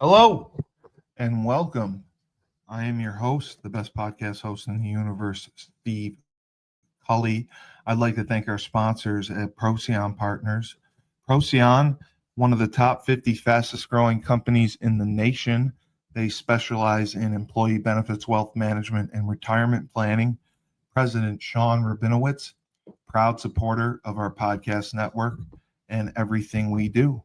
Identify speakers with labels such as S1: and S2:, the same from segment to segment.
S1: Hello and welcome. I am your host, the best podcast host in the universe, Steve Cully. I'd like to thank our sponsors at Procyon Partners. Procyon, one of the top 50 fastest growing companies in the nation. They specialize in employee benefits, wealth management, and retirement planning. President Sean Rabinowitz, proud supporter of our podcast network and everything we do.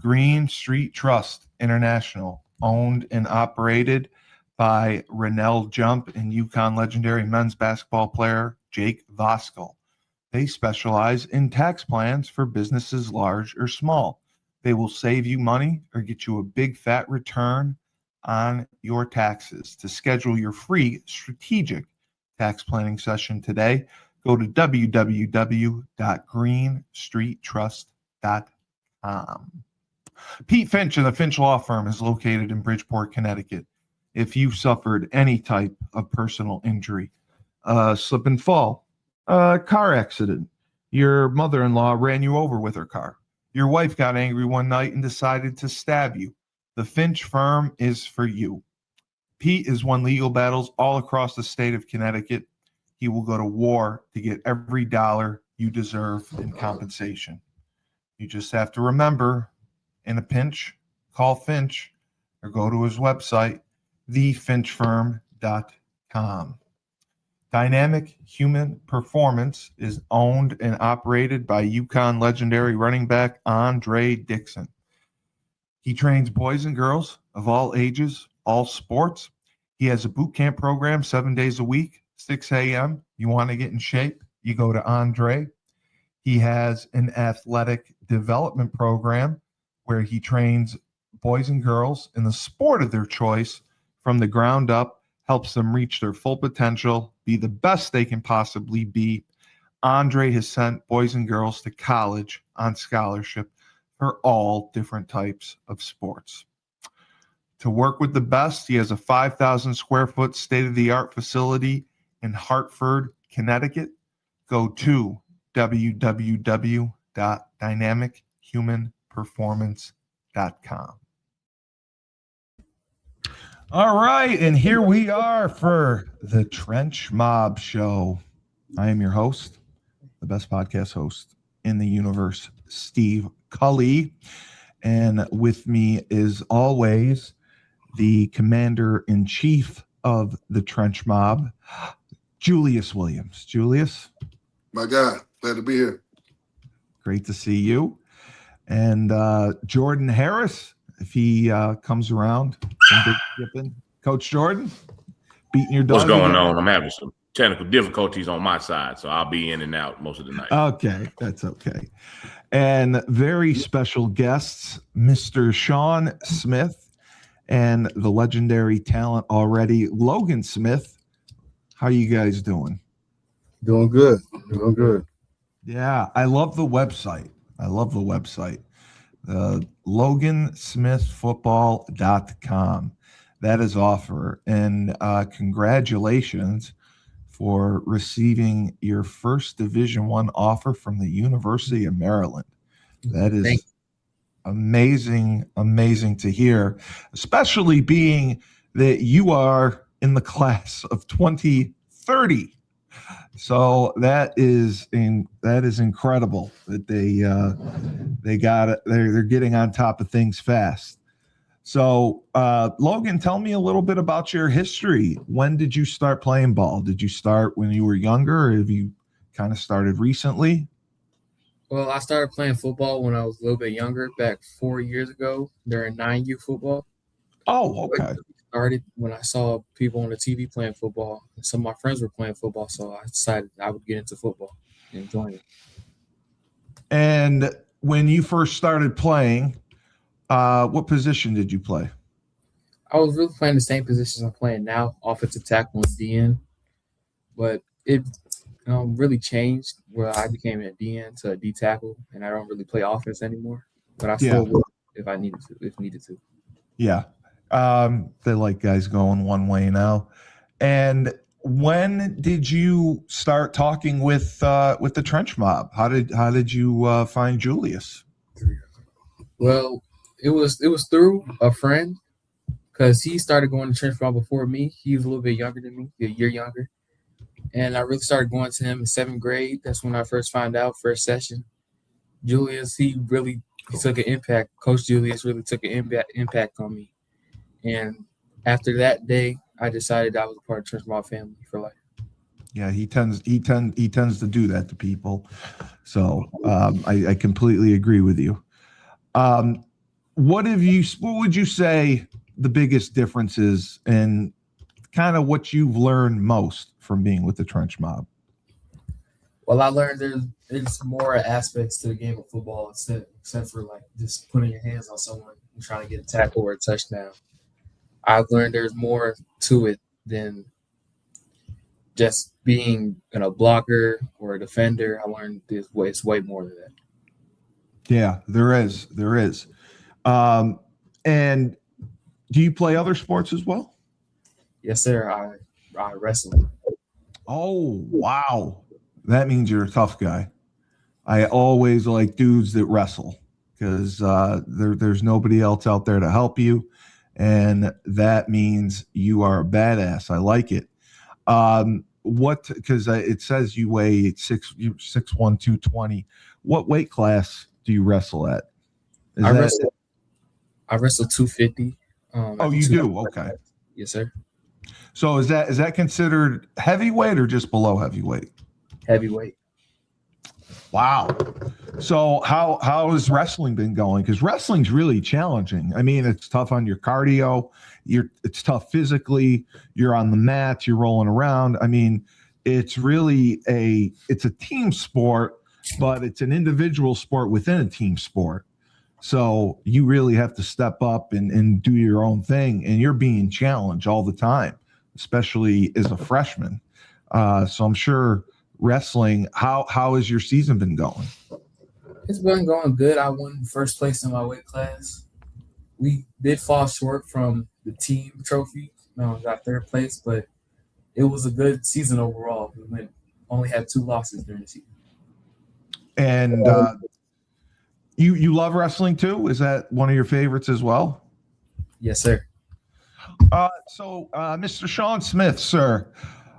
S1: Green Street Trust International, owned and operated by Rennell Jump and UConn legendary men's basketball player Jake Voskuhl. They specialize in tax plans for businesses large or small. They will save you money or get you a big fat return on your taxes. To schedule your free strategic tax planning session today, go to www.greenstreettrust.com. Pete Finch and the Finch Law Firm is located in Bridgeport, Connecticut. If you've suffered any type of personal injury, slip and fall, car accident, your mother-in-law ran you over with her car, your wife got angry one night and decided to stab you, the Finch Firm is for you. Pete has won legal battles all across the state of Connecticut. He will go to war to get every dollar you deserve in compensation. You just have to remember, in a pinch, call Finch or go to his website, thefinchfirm.com. Dynamic Human Performance is owned and operated by UConn legendary running back Andre Dixon. He trains boys and girls of all ages, all sports. He has a boot camp program 7 days a week, 6 a.m. You want to get in shape, you go to Andre. He has an athletic development program where he trains boys and girls in the sport of their choice from the ground up, helps them reach their full potential, be the best they can possibly be. Andre has sent boys and girls to college on scholarship for all different types of sports. To work with the best, he has a 5,000 square foot state-of-the-art facility in Hartford, Connecticut. Go to www.dynamichumanperformance.com. All right, and here we are for the Trench Mob Show. I am your host, the best podcast host in the universe, Steve Cully. And with me is always the commander-in-chief of the Trench Mob, Julius Williams. Julius?
S2: My God, glad to be here.
S1: Great to see you. And Jordan Harris, if he comes around from Big Skipping. Coach Jordan, beating your dog.
S3: What's going on? I'm having some technical difficulties on my side, so I'll be in and out most of the night.
S1: Okay, that's okay. And very special guests, Mr. Sean Smith and the legendary talent already, Logan Smith. How you guys doing?
S2: Doing good. Doing good.
S1: Yeah, I love the website. LoganSmithFootball.com. That is offer. And congratulations for receiving your first Division I offer from the University of Maryland. That is amazing to hear, especially being that you are in the class of 2030. So that is incredible that they got it. They're getting on top of things fast. So Logan, tell me a little bit about your history. When did you start playing ball? Did you start when you were younger, or have you kind of started recently?
S4: Well, I started playing football when I was a little bit younger, back 4 years ago during 9U football.
S1: Oh, okay.
S4: I started when I saw people on the TV playing football. Some of my friends were playing football, so I decided I would get into football and join it.
S1: And when you first started playing, what position did you play?
S4: I was really playing the same positions I'm playing now, offensive tackle and DN. But it really changed where I became a DN to a D tackle, and I don't really play offense anymore. But I still would if needed to.
S1: Yeah. They like guys going one way now. And when did you start talking with the Trench Mob? How did you find Julius?
S4: Well, It was through a friend because he started going to trench ball before me. He was a little bit younger than me, a year younger. And I really started going to him in 7th grade. That's when I first found out, first session. Julius, he took an impact. Coach Julius really took an impact on me. And after that day, I decided I was a part of trench ball family for life.
S1: Yeah, he tends to do that to people. So I completely agree with you. What would you say the biggest differences and kind of what you've learned most from being with the Trench Mob?
S4: Well, I learned there's more aspects to the game of football except for like just putting your hands on someone and trying to get a tackle or a touchdown. I've learned there's more to it than just being a blocker or a defender. I learned it's way more than that.
S1: Yeah, there is. And do you play other sports as well?
S4: Yes, sir. I wrestle.
S1: Oh, wow. That means you're a tough guy. I always like dudes that wrestle because there's nobody else out there to help you. And that means you are a badass. I like it. Because it says you weigh 6'1", 220. What weight class do you wrestle at?
S4: I wrestle 250.
S1: Oh, you do? Okay.
S4: Yes, sir.
S1: So is that considered heavyweight or just below heavyweight?
S4: Heavyweight.
S1: Wow. So how has wrestling been going? Because wrestling's really challenging. I mean, it's tough on your cardio. It's tough physically. You're on the mat. You're rolling around. I mean, it's really it's a team sport, but it's an individual sport within a team sport. So you really have to step up and do your own thing, and you're being challenged all the time, especially as a freshman. So I'm sure wrestling, how has your season been going?
S4: It's been going good. I won first place in my weight class. We did fall short from the team trophy. Got 3rd place, but it was a good season overall. We only had 2 losses during the season.
S1: And you love wrestling too? Is that one of your favorites as well?
S4: Yes, sir.
S1: So Mr. Sean Smith, sir,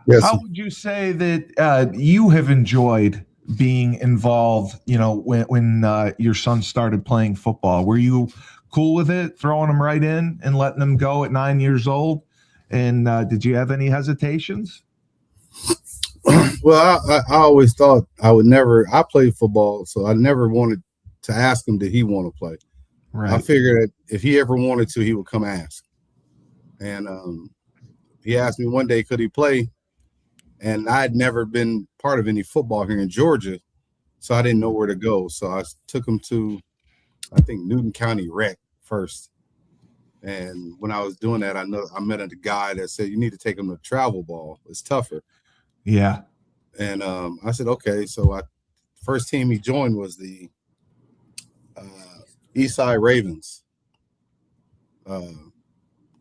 S2: Yes.
S1: how would you say that you have enjoyed being involved, when your son started playing football? Were you cool with it, throwing him right in and letting him go at 9 years old? And did you have any hesitations?
S2: Well, I always thought I played football, so I never wanted to ask him, did he want to play?
S1: Right.
S2: I figured that if he ever wanted to, he would come ask. And he asked me one day, could he play? And I'd never been part of any football here in Georgia, so I didn't know where to go. So I took him to, I think, Newton County Rec first. And when I was doing that, I met a guy that said, you need to take him to travel ball. It's tougher.
S1: Yeah.
S2: And I said, okay. So first team he joined was the Eastside Ravens.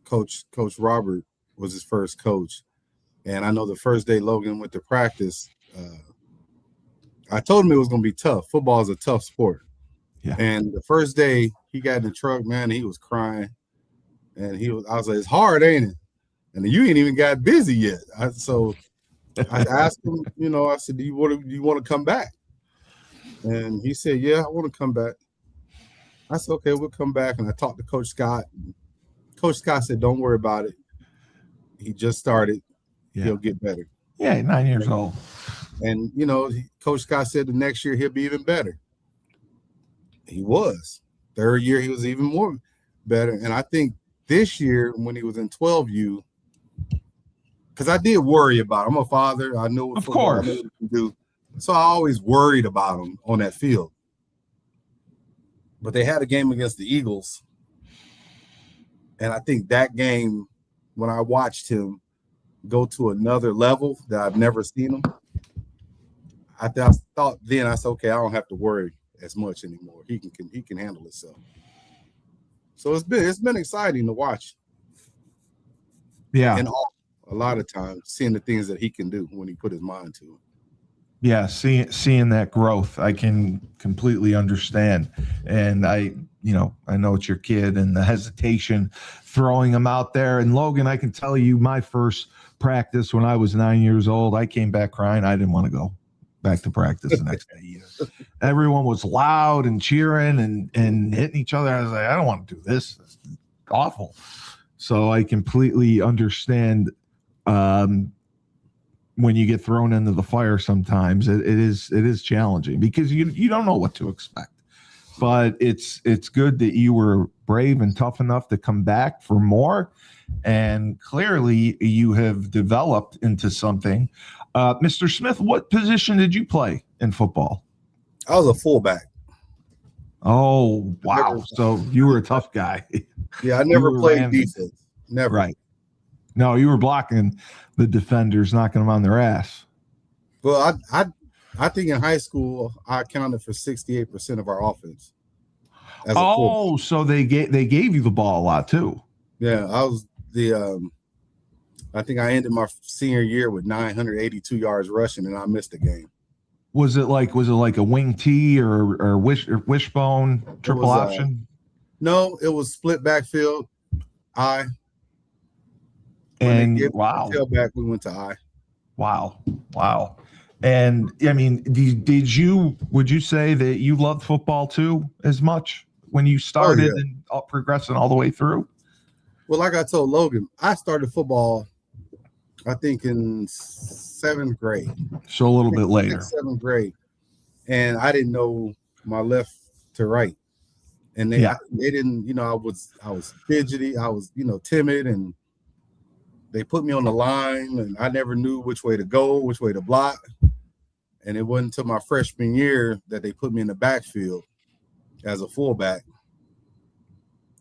S2: Coach Robert was his first coach. And I know the first day Logan went to practice, I told him it was going to be tough. Football is a tough sport.
S1: Yeah.
S2: And the first day he got in the truck, man, he was crying. And I was like, it's hard, ain't it? And you ain't even got busy yet. So I asked him, I said, do you want to come back? And he said, yeah, I want to come back. I said, okay, we'll come back. And I talked to Coach Scott. Coach Scott said, don't worry about it. He just started.
S1: Yeah.
S2: He'll get better.
S1: Yeah, 9 years old.
S2: And, Coach Scott said the next year he'll be even better. He was. 3rd year, he was even more better. And I think this year when he was in 12U, because I did worry about him. I'm a father. I know what football can do. So I always worried about him on that field. But they had a game against the Eagles. And I think that game, when I watched him go to another level that I've never seen him, I thought then, I said, okay, I don't have to worry as much anymore. He can handle himself. So it's been exciting to watch.
S1: Yeah.
S2: And a lot of times seeing the things that he can do when he put his mind to it.
S1: Yeah, seeing that growth, I can completely understand. And I know it's your kid and the hesitation throwing him out there. And Logan, I can tell you my first practice when I was 9 years old, I came back crying. I didn't want to go back to practice the next day either. Everyone was loud and cheering and hitting each other. I was like, I don't want to do this. It's awful. So I completely understand when you get thrown into the fire sometimes it is challenging because you don't know what to expect. But it's good that you were brave and tough enough to come back for more. And clearly you have developed into something. Mr. Smith, what position did you play in football?
S2: I was a fullback.
S1: Oh, wow. So you were a tough guy.
S2: Yeah, I never played defense. Never.
S1: Right. No, you were blocking the defenders, knocking them on their ass.
S2: Well, I think in high school I accounted for 68% of our offense.
S1: So they gave you the ball a lot too.
S2: Yeah, I was I think I ended my senior year with 982 yards rushing, and I missed a game.
S1: Was it like a wing T or wishbone triple option?
S2: No, it was split backfield.
S1: Wow.
S2: Tailback, we went to I.
S1: Wow. And I mean, would you say that you loved football too as much when you started and progressing all the way through?
S2: Well, like I told Logan, I started football, I think in 7th grade.
S1: So a little bit later.
S2: 7th grade. And I didn't know my left to right. And they didn't, I was fidgety, I was, timid, and they put me on the line and I never knew which way to go, which way to block. And it wasn't until my freshman year that they put me in the backfield as a fullback.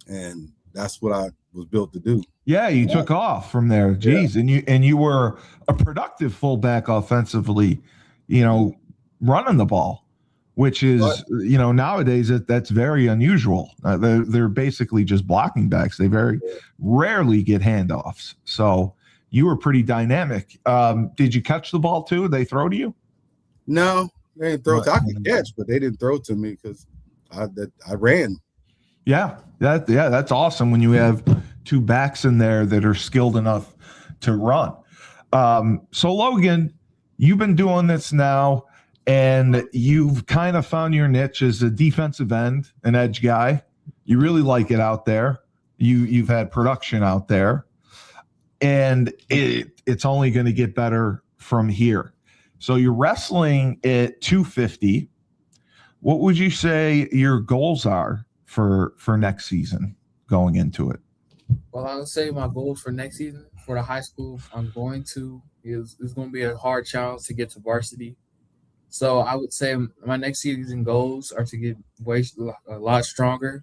S2: And that's what I was built to do.
S1: Yeah, you took off from there. Jeez. Yeah. And you were a productive fullback offensively, running the ball, which is, nowadays that's very unusual. They're basically just blocking backs. They very rarely get handoffs. So you were pretty dynamic. Did you catch the ball too? Did they throw to you?
S2: No, they didn't throw. I could catch, but they didn't throw to me because I ran.
S1: Yeah, that's awesome when you have two backs in there that are skilled enough to run. So Logan, you've been doing this now, and you've kind of found your niche as a defensive end, an edge guy. You really like it out there. You've had production out there, and it's only going to get better from here. So you're wrestling at 250. What would you say your goals are for next season going into it?
S4: Well, I would say my goals for next season for the high school I'm going to is going to be a hard challenge to get to varsity. So I would say my next season goals are to get a lot stronger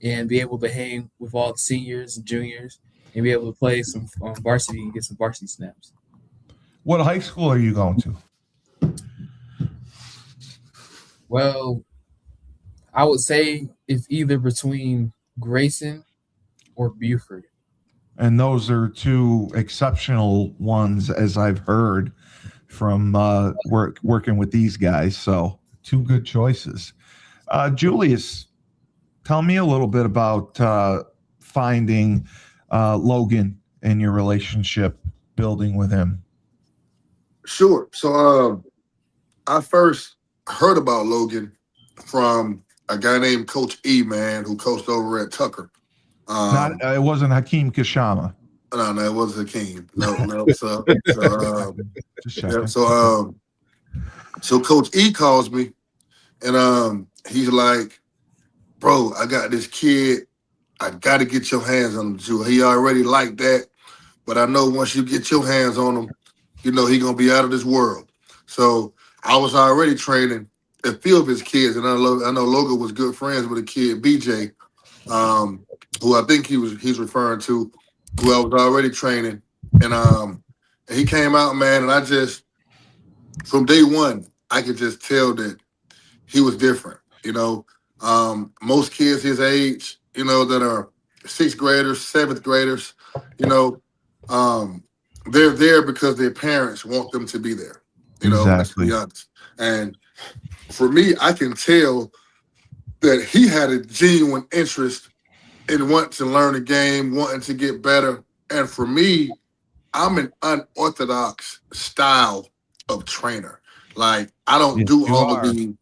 S4: and be able to hang with all the seniors and juniors and be able to play some varsity and get some varsity snaps.
S1: What high school are you going to?
S4: Well, I would say it's either between Grayson or Buford.
S1: And those are two exceptional ones, as I've heard from working with these guys. So two good choices. Julius, tell me a little bit about finding Logan and your relationship building with him.
S5: Sure. So I first heard about Logan from a guy named Coach E, man, who coached over at Tucker.
S1: It wasn't Hakeem Kashama.
S5: No, it wasn't Hakeem. No. So Coach E calls me, and he's like, "Bro, I got this kid. I got to get your hands on him, Drew. He already like that, but I know once you get your hands on him, he gonna be out of this world." So I was already training a few of his kids, and I know Logan was good friends with a kid, BJ, who I think he's referring to, who I was already training, and he came out, man, and I just from day one I could just tell that he was different. Most kids his age, that are 6th graders, 7th graders, they're there because their parents want them to be there. let's be honest. And for me, I can tell that he had a genuine interest in wanting to learn the game, wanting to get better. And for me, I'm an unorthodox style of trainer. Like, I don't do all of the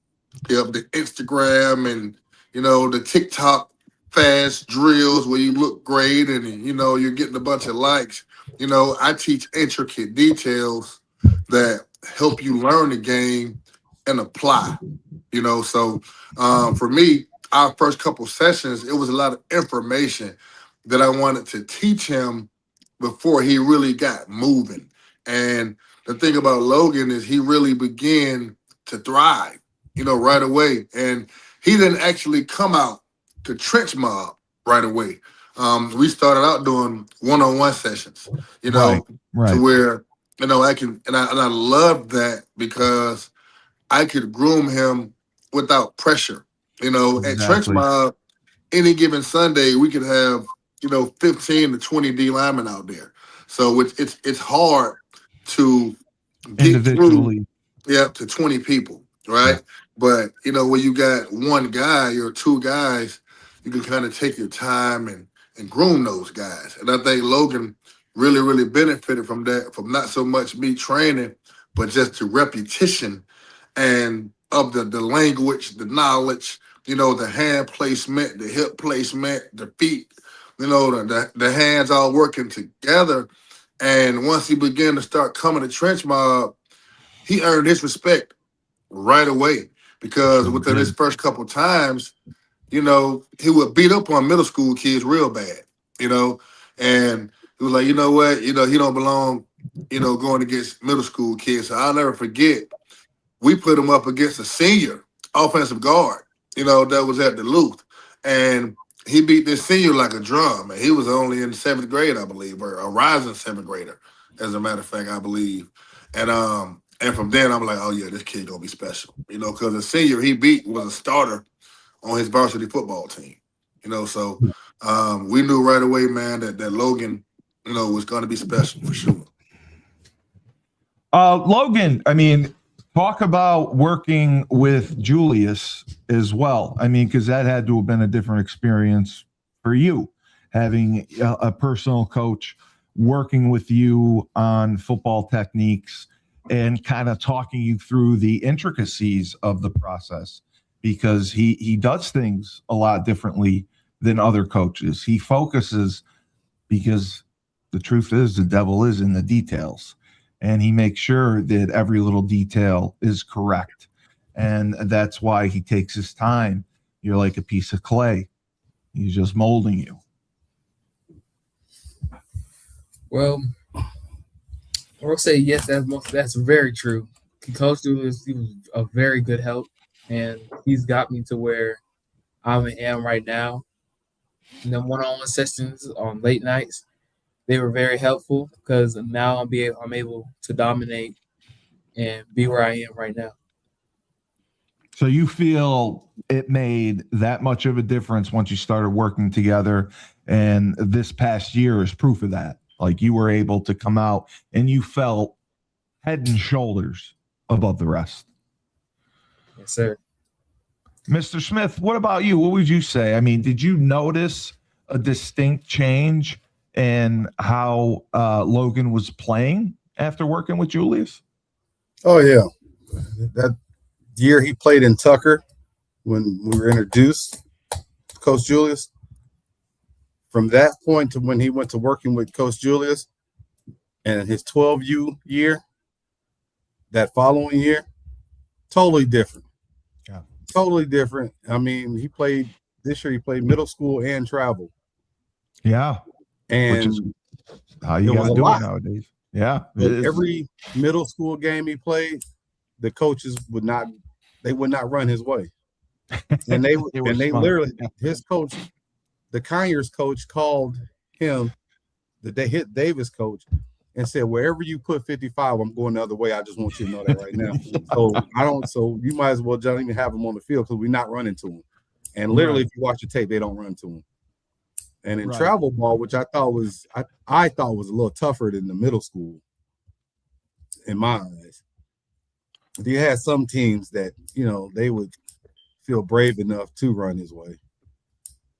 S5: Instagram and, the TikTok fast drills where you look great and, you're getting a bunch of likes. I teach intricate details that help you learn the game and apply, So for me, our first couple sessions, it was a lot of information that I wanted to teach him before he really got moving. And the thing about Logan is he really began to thrive, right away. And he didn't actually come out to trench mob right away. We started out doing one-on-one sessions,
S1: Right.
S5: to where, I can, and I love that because I could groom him without pressure. At trench mob, any given Sunday, we could have, 15 to 20 D linemen out there. So it's hard to get
S1: individually
S5: through, to 20 people, right?
S1: Yeah.
S5: But, when you got one guy or two guys, you can kind of take your time and groom those guys. And I think Logan really, really benefited from that, from not so much me training, but just the repetition and of the language, the knowledge, the hand placement, the hip placement, the feet, the hands all working together. And once he began to start coming to trench mob, he earned his respect right away because within his first couple times, he would beat up on middle school kids real bad, and he was like, you know what, he don't belong, going against middle school kids. So I'll never forget, we put him up against a senior offensive guard, that was at Duluth. And he beat this senior like a drum. And he was only in 7th grade, I believe, or a rising 7th grader, as a matter of fact, I believe. And from then, I'm like, oh, yeah, this kid going to be special, because the senior he beat was a starter on his varsity football team, So we knew right away, man, that Logan, was going to be special for sure.
S1: Logan, I mean, talk about working with Julius as well. I mean, because that had to have been a different experience for you, having a personal coach working with you on football techniques and kind of talking you through the intricacies of the process, because he does things a lot differently than other coaches. He focuses, because the truth is the devil is in the details. And he makes sure that every little detail is correct. And that's why he takes his time. You're like a piece of clay. He's just molding you.
S4: Well, I will say yes, that's very true. Coach Julius, he was a very good help, and he's got me to where I am right now. And then one-on-one sessions on late nights, they were very helpful because now I'm able to dominate and be where I am right now.
S1: So you feel it made that much of a difference once you started working together, and this past year is proof of that. Like, you were able to come out and you felt head and shoulders above the rest.
S4: Yes, sir.
S1: Mr. Smith, what about you? What would you say? I mean, did you notice a distinct change in how Logan was playing after working with Julius?
S2: Oh, yeah. That year he played in Tucker when we were introduced to Coach Julius. From that point to when he went to working with Coach Julius and his 12U year, that following year, totally different.
S1: Yeah.
S2: Totally different. I mean, this year he played middle school and travel.
S1: Yeah.
S2: And
S1: which is how you got to do it nowadays. Yeah.
S2: Every middle school game he played, the coaches would not run his way. And they literally, his coach, the Conyers coach, called him, the hit Davis coach, and said, wherever you put 55, I'm going the other way. I just want you to know that right now. So you might as well don't even have him on the field because we're not running to him. And literally, if you watch the tape, they don't run to him. And in travel ball, which I thought was a little tougher than the middle school, in my eyes, You had some teams that, they would feel brave enough to run his way,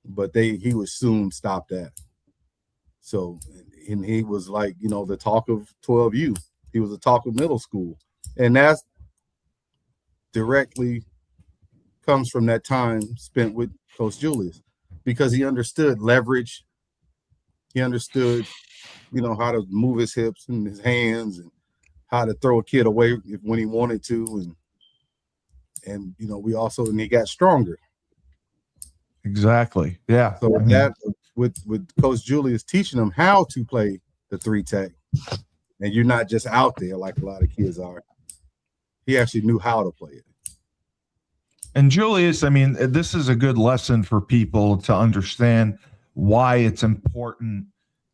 S2: but he would soon stop that. So, and he was like, the talk of 12U. He was the talk of middle school. And that's directly comes from that time spent with Coach Julius, because he understood leverage. He understood, how to move his hips and his hands and how to throw a kid away when he wanted to. And he got stronger.
S1: Exactly. Yeah.
S2: So that with Coach Julius teaching them how to play the 3-tech, and you're not just out there like a lot of kids are. He actually knew how to play it.
S1: And Julius, this is a good lesson for people to understand why it's important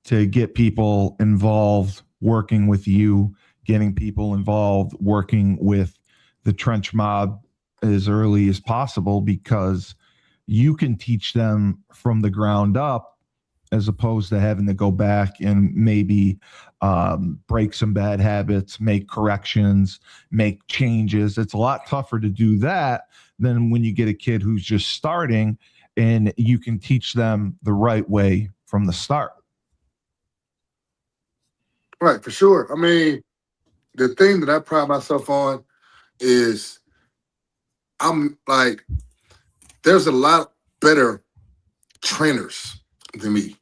S1: to get people involved working with you, getting people involved working with the trench mob as early as possible, because you can teach them from the ground up as opposed to having to go back and maybe break some bad habits, make corrections, make changes. It's a lot tougher to do that than when you get a kid who's just starting and you can teach them the right way from the start.
S5: Right, for sure. The thing that I pride myself on is I'm like, there's a lot better trainers than me.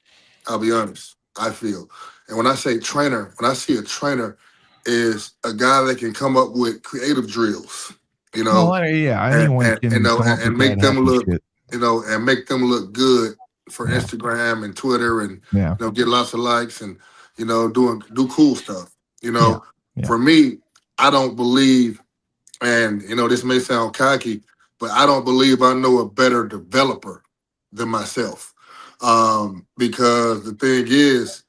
S5: I'll be honest, I feel. And when I say trainer, when I see a trainer is a guy that can come up with creative drills,
S1: anyone can come up
S5: and
S1: with
S5: make
S1: that
S5: them look,
S1: shit.
S5: and make them look good for Instagram and Twitter and, get lots of likes and, do cool stuff. For me, I don't believe, and, this may sound cocky, but I don't believe I know a better developer than myself. Because the thing is,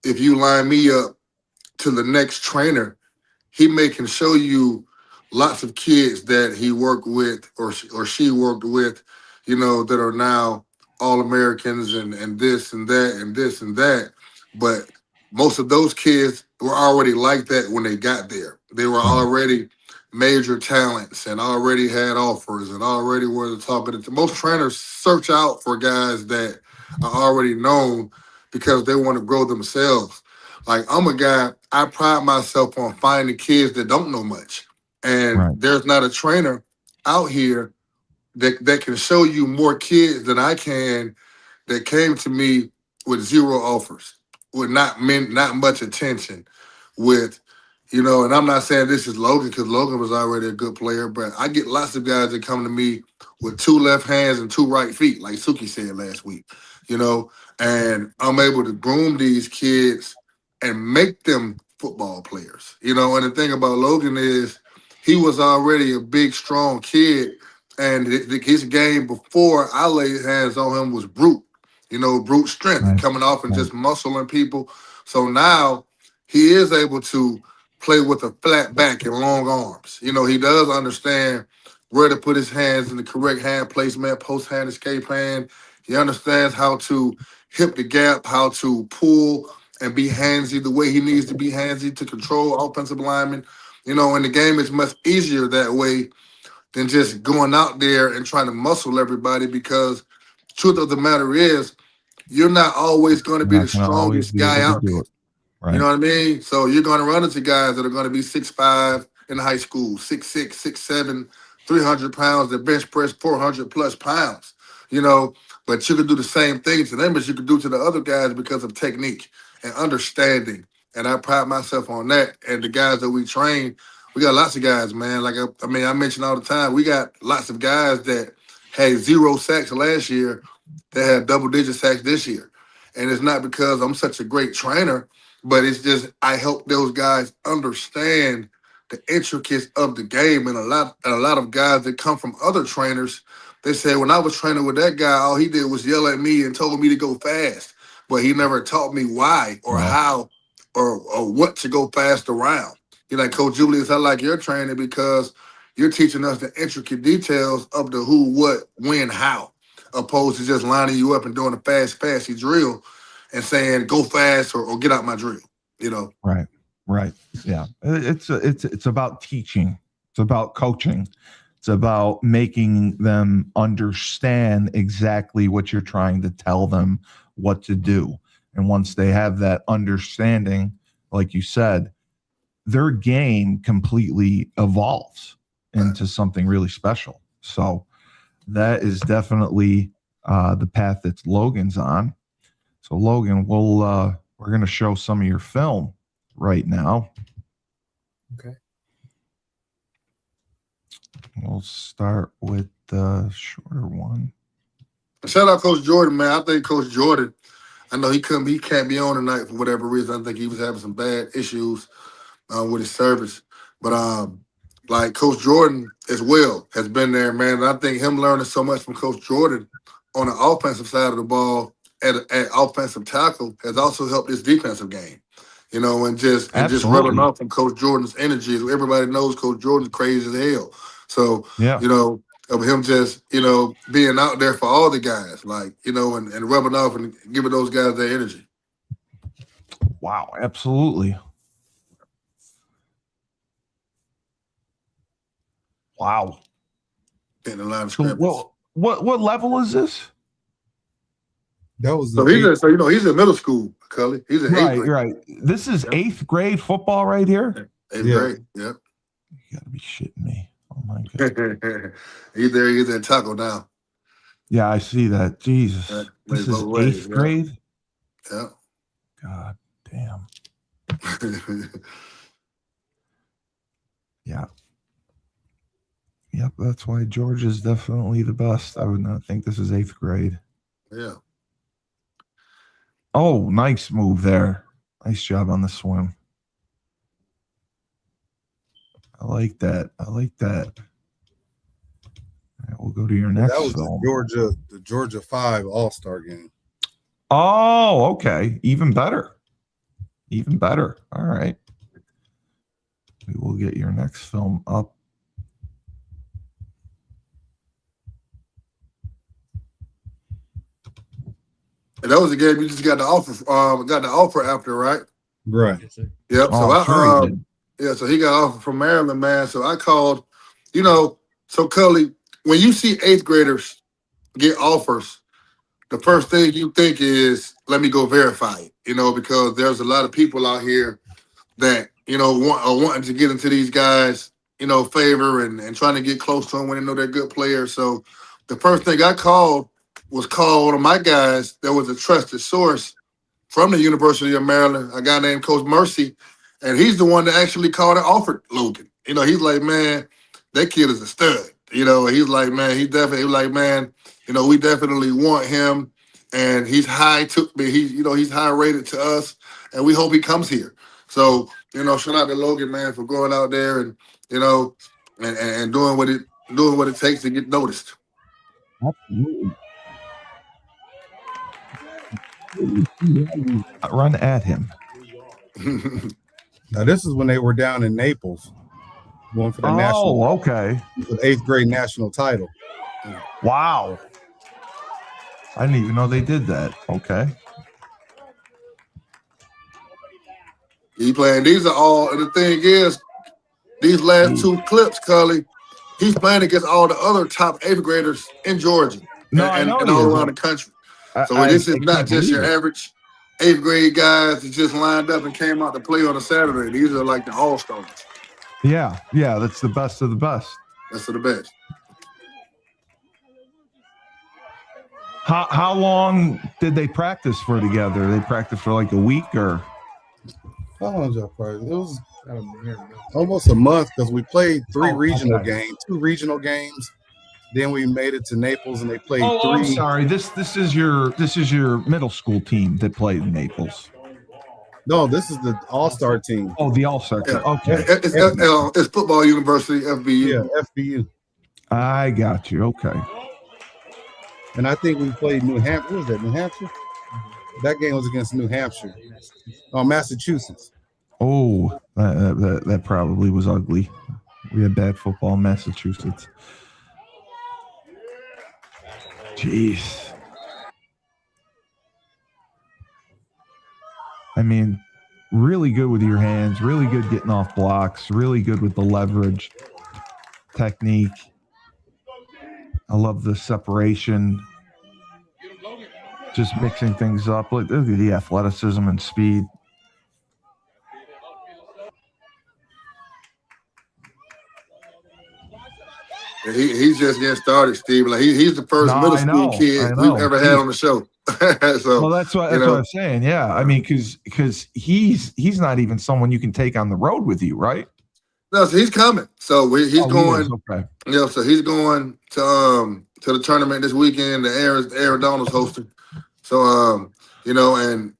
S5: if you line me up to the next trainer, he can show you lots of kids that he worked with or she worked with, that are now All-Americans and this and that and this and that. But most of those kids were already like that when they got there. They were already major talents and already had offers and already were talking to. Most trainers search out for guys that are already known because they want to grow themselves. Like, I'm a guy, I pride myself on finding kids that don't know much. And there's not a trainer out here that can show you more kids than I can that came to me with zero offers, with not much attention, with, and I'm not saying this is Logan because Logan was already a good player, but I get lots of guys that come to me with 2 left hands and 2 right feet, like Suki said last week, and I'm able to groom these kids and make them football players, and the thing about Logan is he was already a big, strong kid, and his game before I laid hands on him was brute strength, coming off and just muscling people. So now he is able to play with a flat back and long arms. He does understand where to put his hands in the correct hand placement, post hand, escape hand. He understands how to hip the gap, how to pull and be handsy the way he needs to be handsy to control offensive linemen. And the game is much easier that way than just going out there and trying to muscle everybody, because truth of the matter is you're not always going to be the strongest guy out there. You know what I mean? So you're going to run into guys that are going to be 6'5" in high school, 6'6", 6'7", 300 pounds that bench press 400 plus pounds, but you can do the same thing to them as you can do to the other guys because of technique and understanding. And I pride myself on that. And the guys that we train, we got lots of guys, man. Like, I mention all the time, we got lots of guys that had 0 sacks last year that had double-digit sacks this year. And it's not because I'm such a great trainer, but it's just I help those guys understand the intricacies of the game. And a lot of guys that come from other trainers, they say, when I was training with that guy, all he did was yell at me and told me to go fast. But he never taught me why or how or what to go fast around. You're like, Coach Julius, I like your training because you're teaching us the intricate details of the who, what, when, how, opposed to just lining you up and doing a fast, passy drill and saying, go fast or get out my drill,
S1: Right. Yeah. It's about teaching. It's about coaching. It's about making them understand exactly what you're trying to tell them what to do. And once they have that understanding, like you said, their game completely evolves into something really special. So that is definitely the path that Logan's on. So Logan, we're going to show some of your film right now.
S4: Okay.
S1: We'll start with the shorter one.
S5: Shout out Coach Jordan, man. I think Coach Jordan, I know he can't be on tonight for whatever reason. I think he was having some bad issues with his service. But like Coach Jordan as well has been there, man. And I think him learning so much from Coach Jordan on the offensive side of the ball at offensive tackle has also helped his defensive game. You know, and just rubbing off from Coach Jordan's energy. Everybody knows Coach Jordan's crazy as hell. So,
S1: yeah,
S5: you know, of him just, you know, being out there for all the guys, like, you know, and rubbing off and giving those guys their energy.
S1: Wow, absolutely. Wow.
S5: Getting a lot of
S1: So what level is this?
S2: That was
S5: So he's in middle school, Cully. He's in eighth grade.
S1: Right. This is 8th grade football right here.
S5: 8th grade, yep.
S1: You gotta be shitting me. Oh my god.
S5: He's there in tackle now.
S1: Yeah, I see that. Jesus. This is 8th grade?
S5: Yeah.
S1: God damn. Yeah. Yep, that's why George is definitely the best. I would not think this is 8th grade.
S5: Yeah.
S1: Oh, nice move there. Nice job on the swim. I like that. All right, we'll go to your next
S2: That was
S1: film.
S2: the Georgia 5 All-Star game.
S1: Oh, okay. Even better. All right. We will get your next film up.
S5: And that was the game you just got the offer after, right?
S2: Right.
S5: Yep.
S1: Oh,
S5: So he got an offer from Maryland, man. So I called, you know, so Cully, when you see 8th graders get offers, the first thing you think is, let me go verify it, you know, because there's a lot of people out here that, you know, are wanting to get into these guys, you know, favor and trying to get close to them when they know they're good players. So the first thing I called was call one of my guys that was a trusted source from the University of Maryland, a guy named Coach Mercy, and he's the one that actually called and offered Logan. You know, he's like, man, that kid is a stud. You know, he's like, man, he like, man, you know, we definitely want him, and he's high he's high rated to us, and we hope he comes here. So, you know, shout out to Logan, man, for going out there and, you know, and doing what it takes to get noticed.
S1: Absolutely. Run at him.
S2: Now, this is when they were down in Naples, going for the national.
S1: Oh, okay.
S2: For the 8th grade national title.
S1: Wow. I didn't even know they did that. Okay.
S5: He playing. These are all, and the thing is, these last two clips, Cully, he's playing against all the other top 8th graders in Georgia and all around the country. So this is not just your average 8th grade guys that just lined up and came out to play on a Saturday. These are like the all-stars.
S1: Yeah, that's the best of the best.
S5: That's the best.
S1: How long did they practice for together? They practiced for like a week or?
S2: How long was that practice? It was almost a month because we played two regional games. Then we made it to Naples and they played three.
S1: I'm sorry. This is your middle school team that played in Naples.
S2: No, this is the all-star team.
S1: Oh, the all-star team. Okay.
S5: It's Football University, FBU.
S2: Yeah, FBU.
S1: I got you. Okay.
S2: And I think we played New Hampshire. What was that, New Hampshire? That game was against New Hampshire. Oh, Massachusetts.
S1: Oh, that probably was ugly. We had bad football in Massachusetts. Jeez. I mean, really good with your hands, really good getting off blocks, really good with the leverage. technique. I love the separation. Just mixing things up. Look at the athleticism and speed.
S5: He's just getting started, Steve. Like he's the first middle school kid we've ever had on the show. So,
S1: well, that's what I'm saying. Yeah, I mean, because he's not even someone you can take on the road with you, right?
S5: No, so he's coming. So he's going.
S1: Okay.
S5: Yeah, so he's going to the tournament this weekend. The Aaron Donald's hosting. So and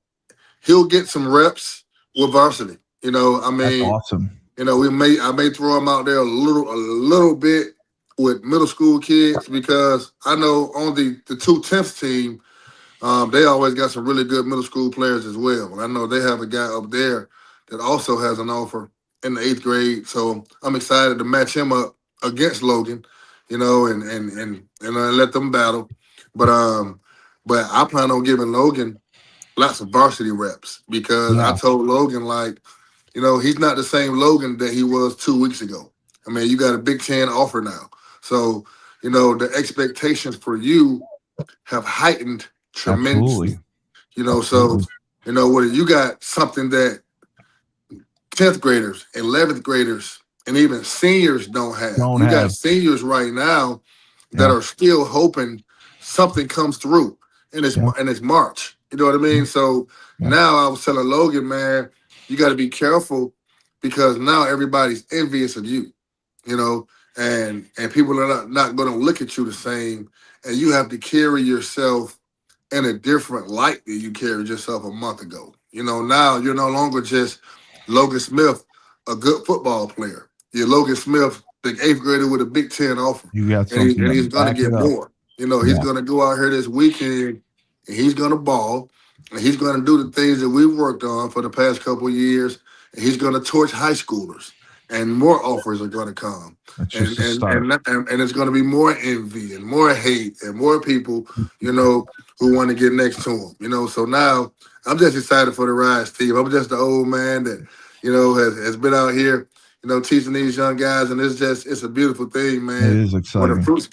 S5: he'll get some reps with varsity. I mean,
S1: that's awesome.
S5: I may throw him out there a little bit with middle school kids because I know on the 210th team, they always got some really good middle school players as well. And I know they have a guy up there that also has an offer in the 8th grade. So I'm excited to match him up against Logan, and let them battle. But I plan on giving Logan lots of varsity reps because I told Logan, he's not the same Logan that he was 2 weeks ago. I mean, you got a Big Ten offer now. So, the expectations for you have heightened tremendously.
S1: Absolutely.
S5: So, you got something that 10th graders, 11th graders, and even seniors don't have. You got seniors right now that are still hoping something comes through, and it's March. You know what I mean? So now I was telling Logan, man, you got to be careful because now everybody's envious of you, and people are not going to look at you the same, and you have to carry yourself in a different light than you carried yourself a month ago. Now you're no longer just Logan Smith, a good football player. You're Logan Smith, the 8th grader with a Big Ten offer.
S1: You got
S5: and he's going to get more. He's going to go out here this weekend and he's going to ball and he's going to do the things that we've worked on for the past couple of years. And he's going to torch high schoolers and more offers are going to come. And it's going to be more envy and more hate and more people, who want to get next to him. So now I'm just excited for the ride, Steve. I'm just the old man that, has been out here, teaching these young guys, and it's a beautiful thing, man.
S1: It is exciting.
S5: When the fruits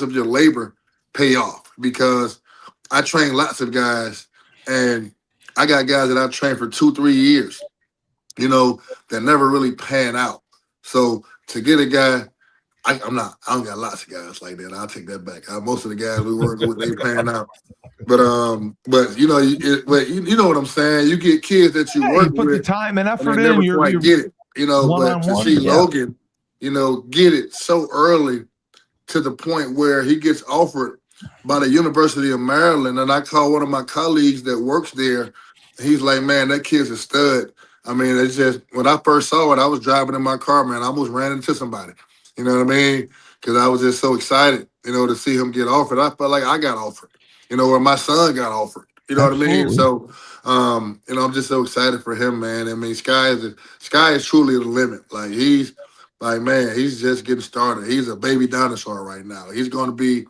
S5: of your labor pay off, because I train lots of guys, and I got guys that I've trained for 2-3 years, that never really pan out. So to get a guy, I don't got lots of guys like that. I'll take that back. Most of the guys we work with, they pan out. But you know what I'm saying. You get kids that you work
S1: put
S5: with,
S1: the time and effort
S5: and
S1: in.
S5: You're get it, But to see Logan, get it so early to the point where he gets offered by the University of Maryland, and I call one of my colleagues that works there. He's like, man, that kid's a stud. I mean, it's just when I first saw it, I was driving in my car, man. I almost ran into somebody. You know what I mean? Because I was just so excited, to see him get offered. I felt like I got offered, or my son got offered. You know
S1: Absolutely.
S5: what I mean? So, I'm just so excited for him, man. I mean, sky is truly the limit. Like he's just getting started. He's a baby dinosaur right now. He's going to be,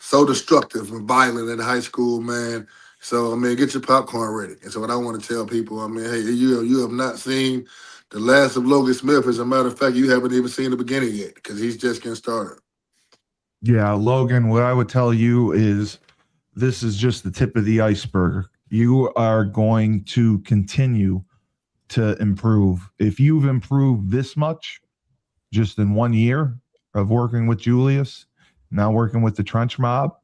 S5: so destructive and violent in high school, man. So, I mean, get your popcorn ready. And so what I want to tell people, I mean, hey, you have not seen the last of Logan Smith. As a matter of fact, you haven't even seen the beginning yet because he's just getting started.
S1: Yeah, Logan, what I would tell you is this is just the tip of the iceberg. You are going to continue to improve. If you've improved this much just in 1 year of working with Julius, now working with the Trench Mob,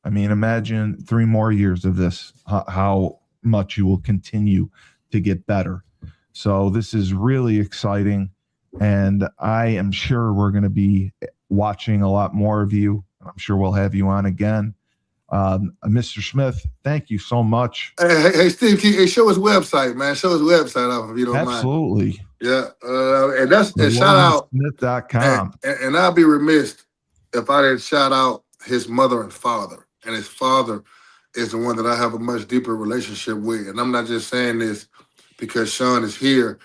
S1: I mean, imagine 3 more years of this, how much you will continue to get better. So this is really exciting, and I am sure we're going to be watching a lot more of you. I'm sure we'll have you on again. Mr. Smith, thank you so much.
S5: Hey, Steve, show his website, man. Show his website off if you don't mind.
S1: Absolutely.
S5: Yeah, and shout out
S1: Smith.com.
S5: And I'll be remiss if I didn't shout out his mother and father. And his father is the one that I have a much deeper relationship with. And I'm not just saying this because Sean is here.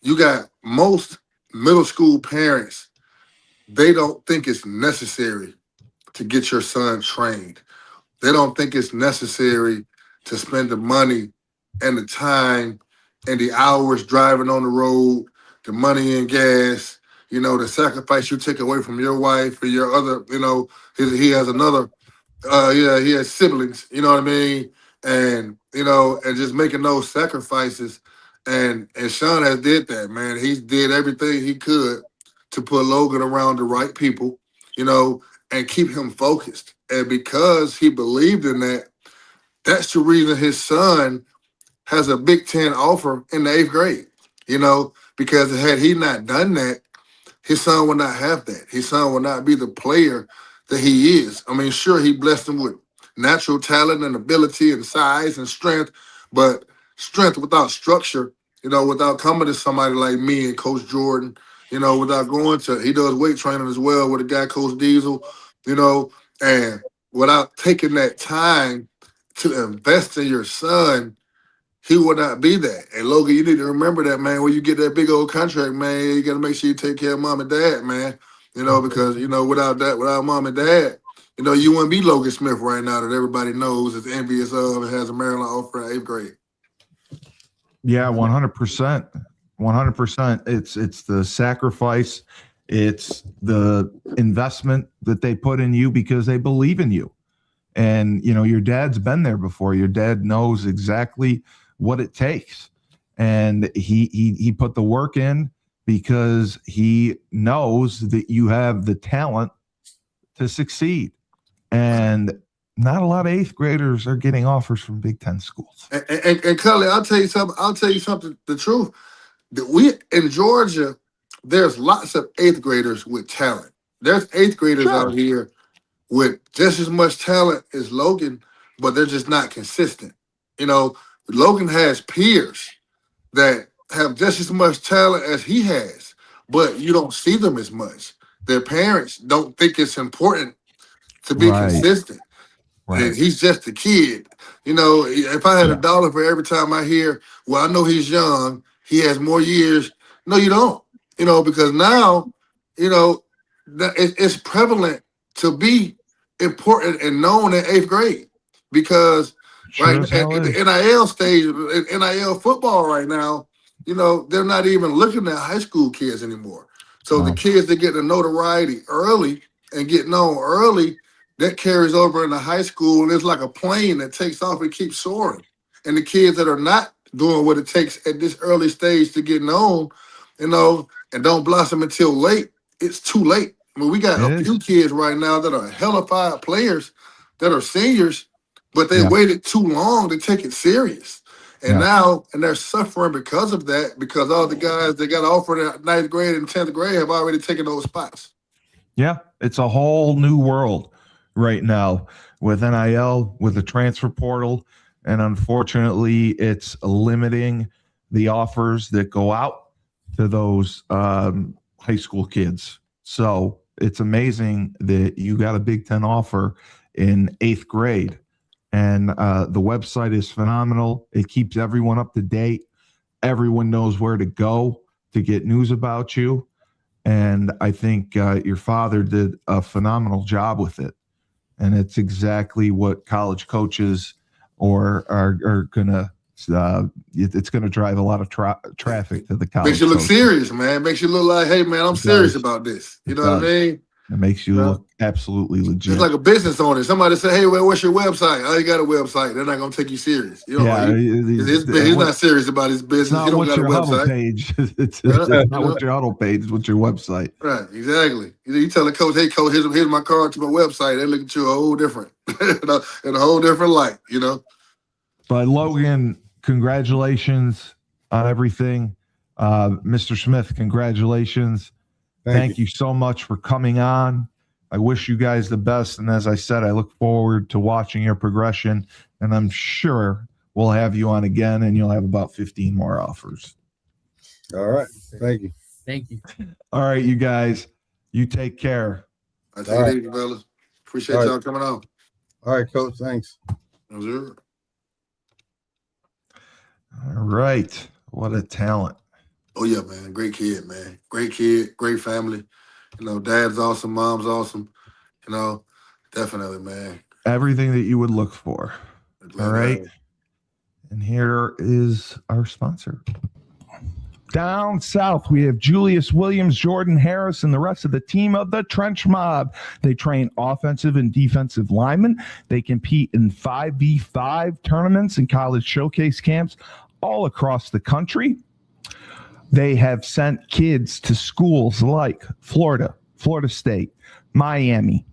S5: You got most middle school parents, they don't think it's necessary to get your son trained. They don't think it's necessary to spend the money and the time and the hours driving on the road, the money in gas, the sacrifice you take away from your wife or your other, he has another, he has siblings, you know what I mean? And, and just making those sacrifices. And Sean has did that, man. He's did everything he could to put Logan around the right people, and keep him focused. And because he believed in that, that's the reason his son has a Big Ten offer in the 8th grade, because had he not done that, his son would not have that. His son would not be the player that he is. I mean, sure, he blessed him with natural talent and ability and size and strength, but strength without structure, without coming to somebody like me and Coach Jordan, without going to, he does weight training as well with a guy, Coach Diesel, and without taking that time to invest in your son, he will not be that. And Logan, you need to remember that, man. When you get that big old contract, man, you got to make sure you take care of mom and dad, man. Because without mom and dad, you wouldn't be Logan Smith right now that everybody knows is envious of and has a Maryland offer in 8th grade.
S1: Yeah, 100%. 100%. It's the sacrifice. It's the investment that they put in you because they believe in you. And, your dad's been there before. Your dad knows exactly what it takes. And he put the work in because he knows that you have the talent to succeed. And not a lot of 8th graders are getting offers from Big Ten schools.
S5: And Cully, I'll tell you something, the truth. That we in Georgia, there's lots of 8th graders with talent. There's 8th graders out here with just as much talent as Logan, but they're just not consistent. Logan has peers that have just as much talent as he has, but you don't see them as much. Their parents don't think it's important to be consistent.
S1: Right.
S5: And he's just a kid. If I had $1 for every time I hear, well, I know he's young, he has more years. No, you don't. Because now, it's prevalent to be important and known in 8th grade because right at the NIL stage, in NIL football right now, they're not even looking at high school kids anymore. So the kids that get the notoriety early and get known early, that carries over into high school, and it's like a plane that takes off and keeps soaring. And the kids that are not doing what it takes at this early stage to get known, and don't blossom until late, it's too late. I mean, we got a few kids right now that are hellified players that are seniors, but they waited too long to take it serious. And now, they're suffering because of that, because all the guys that got offered at 9th grade and 10th grade have already taken those spots.
S1: Yeah, it's a whole new world right now with NIL, with the transfer portal, and unfortunately, it's limiting the offers that go out to those high school kids. So it's amazing that you got a Big Ten offer in 8th grade. And the website is phenomenal. It keeps everyone up to date. Everyone knows where to go to get news about you. And I think your father did a phenomenal job with it. And it's exactly what college coaches are going to it's going to drive a lot of traffic to the college.
S5: Makes you look
S1: coaches.
S5: serious, man. Makes you look like, hey, man, I'm serious about this. You know what I mean?
S1: It makes you look absolutely legit.
S5: It's like a business owner. Somebody say, hey, well, what's your website? Oh, you got a website. They're not going to take you serious. He's not serious about his business.
S1: He don't got a website. Page. It's not what's your huddle page. It's what's your website.
S5: Right, exactly. You tell the coach, hey, coach, here's my card to my website. They look at you a whole different, in a whole different light,
S1: But Logan, congratulations on everything. Mr. Smith, congratulations. Thank you so much for coming on. I wish you guys the best. And as I said, I look forward to watching your progression. And I'm sure we'll have you on again, and you'll have about 15 more offers.
S2: All right. Thank you.
S4: Thank you.
S1: All right, you guys. You take care.
S5: I take it easy, fellas. Appreciate y'all coming on.
S2: All right, Coach. Thanks.
S5: Sure.
S1: All right. What a talent.
S5: Oh, yeah, man. Great kid, man. Great kid, great family. Dad's awesome, mom's awesome. Definitely, man.
S1: Everything that you would look for. All right. And here is our sponsor. Down south, we have Julius Williams, Jordan Harris, and the rest of the team of the Trench Mob. They train offensive and defensive linemen. They compete in 5v5 tournaments and college showcase camps all across the country. They have sent kids to schools like Florida, Florida State, Miami,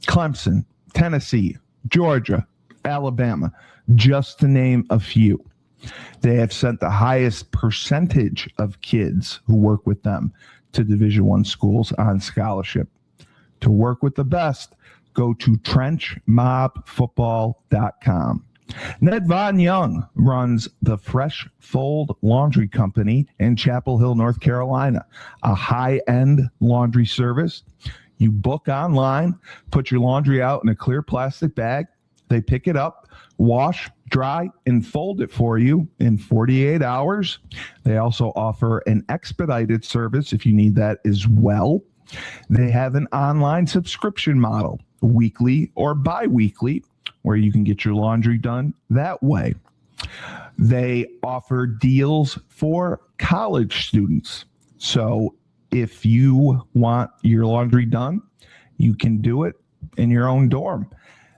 S1: Clemson, Tennessee, Georgia, Alabama, just to name a few. They have sent the highest percentage of kids who work with them to Division I schools on scholarship. To work with the best, go to trenchmobfootball.com. Ned Von Young runs the Fresh Fold Laundry Company in Chapel Hill, North Carolina, a high-end laundry service. You book online, put your laundry out in a clear plastic bag. They pick it up, wash, dry, and fold it for you in 48 hours. They also offer an expedited service if you need that as well. They have an online subscription model, weekly or bi-weekly, where you can get your laundry done that way. They offer deals for college students. So if you want your laundry done, you can do it in your own dorm.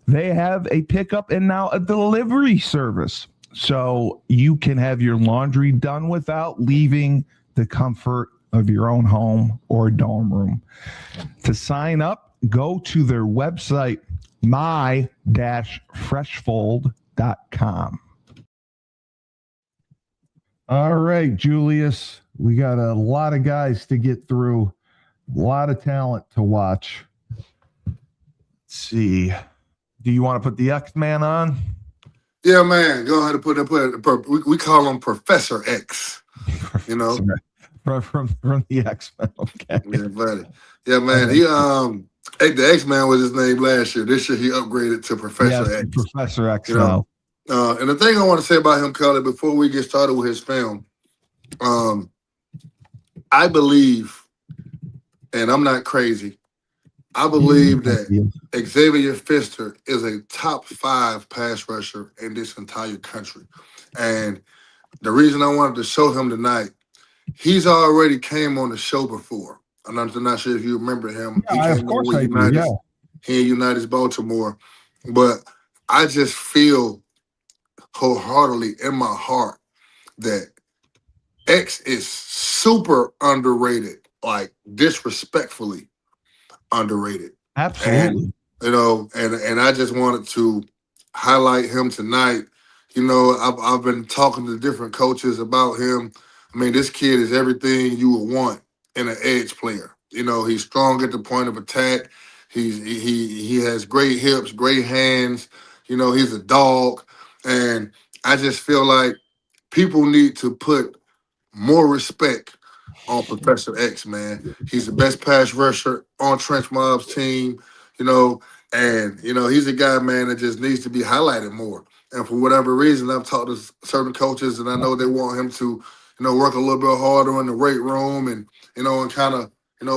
S1: They have a pickup and now a delivery service. So you can have your laundry done without leaving the comfort of your own home or dorm room. To sign up, go to their website, my-freshfold.com. All right, Julius, we got a lot of guys to get through, a lot of talent to watch. Let's see. Do you want to put the X-Man on?
S5: Yeah, man. Go ahead and put it. We call him Professor X. You know,
S1: from the X-Men. Okay.
S5: Yeah, buddy. Yeah, man. He the X-Man was his name last year. This year he upgraded to Professor X.
S1: Professor X.
S5: You know? And the thing I want to say about him, Cully, before we get started with his film, I believe, and I'm not crazy, I believe that Xavier Pfister is a top 5 pass rusher in this entire country. And the reason I wanted to show him tonight, he's already came on the show before. I'm not sure if you remember him.
S1: Yeah, of course I do, yeah.
S5: He in United Baltimore. But I just feel wholeheartedly in my heart that X is super underrated, like disrespectfully underrated.
S1: Absolutely.
S5: And I just wanted to highlight him tonight. I've been talking to different coaches about him. I mean, this kid is everything you would want in an edge player. He's strong at the point of attack. He has great hips, great hands. He's a dog. And I just feel like people need to put more respect on Professor X, man. He's the best pass rusher on Trench Mob's team, and he's a guy, man, that just needs to be highlighted more. And for whatever reason, I've talked to certain coaches, and I know they want him to, work a little bit harder in the weight room and kind of,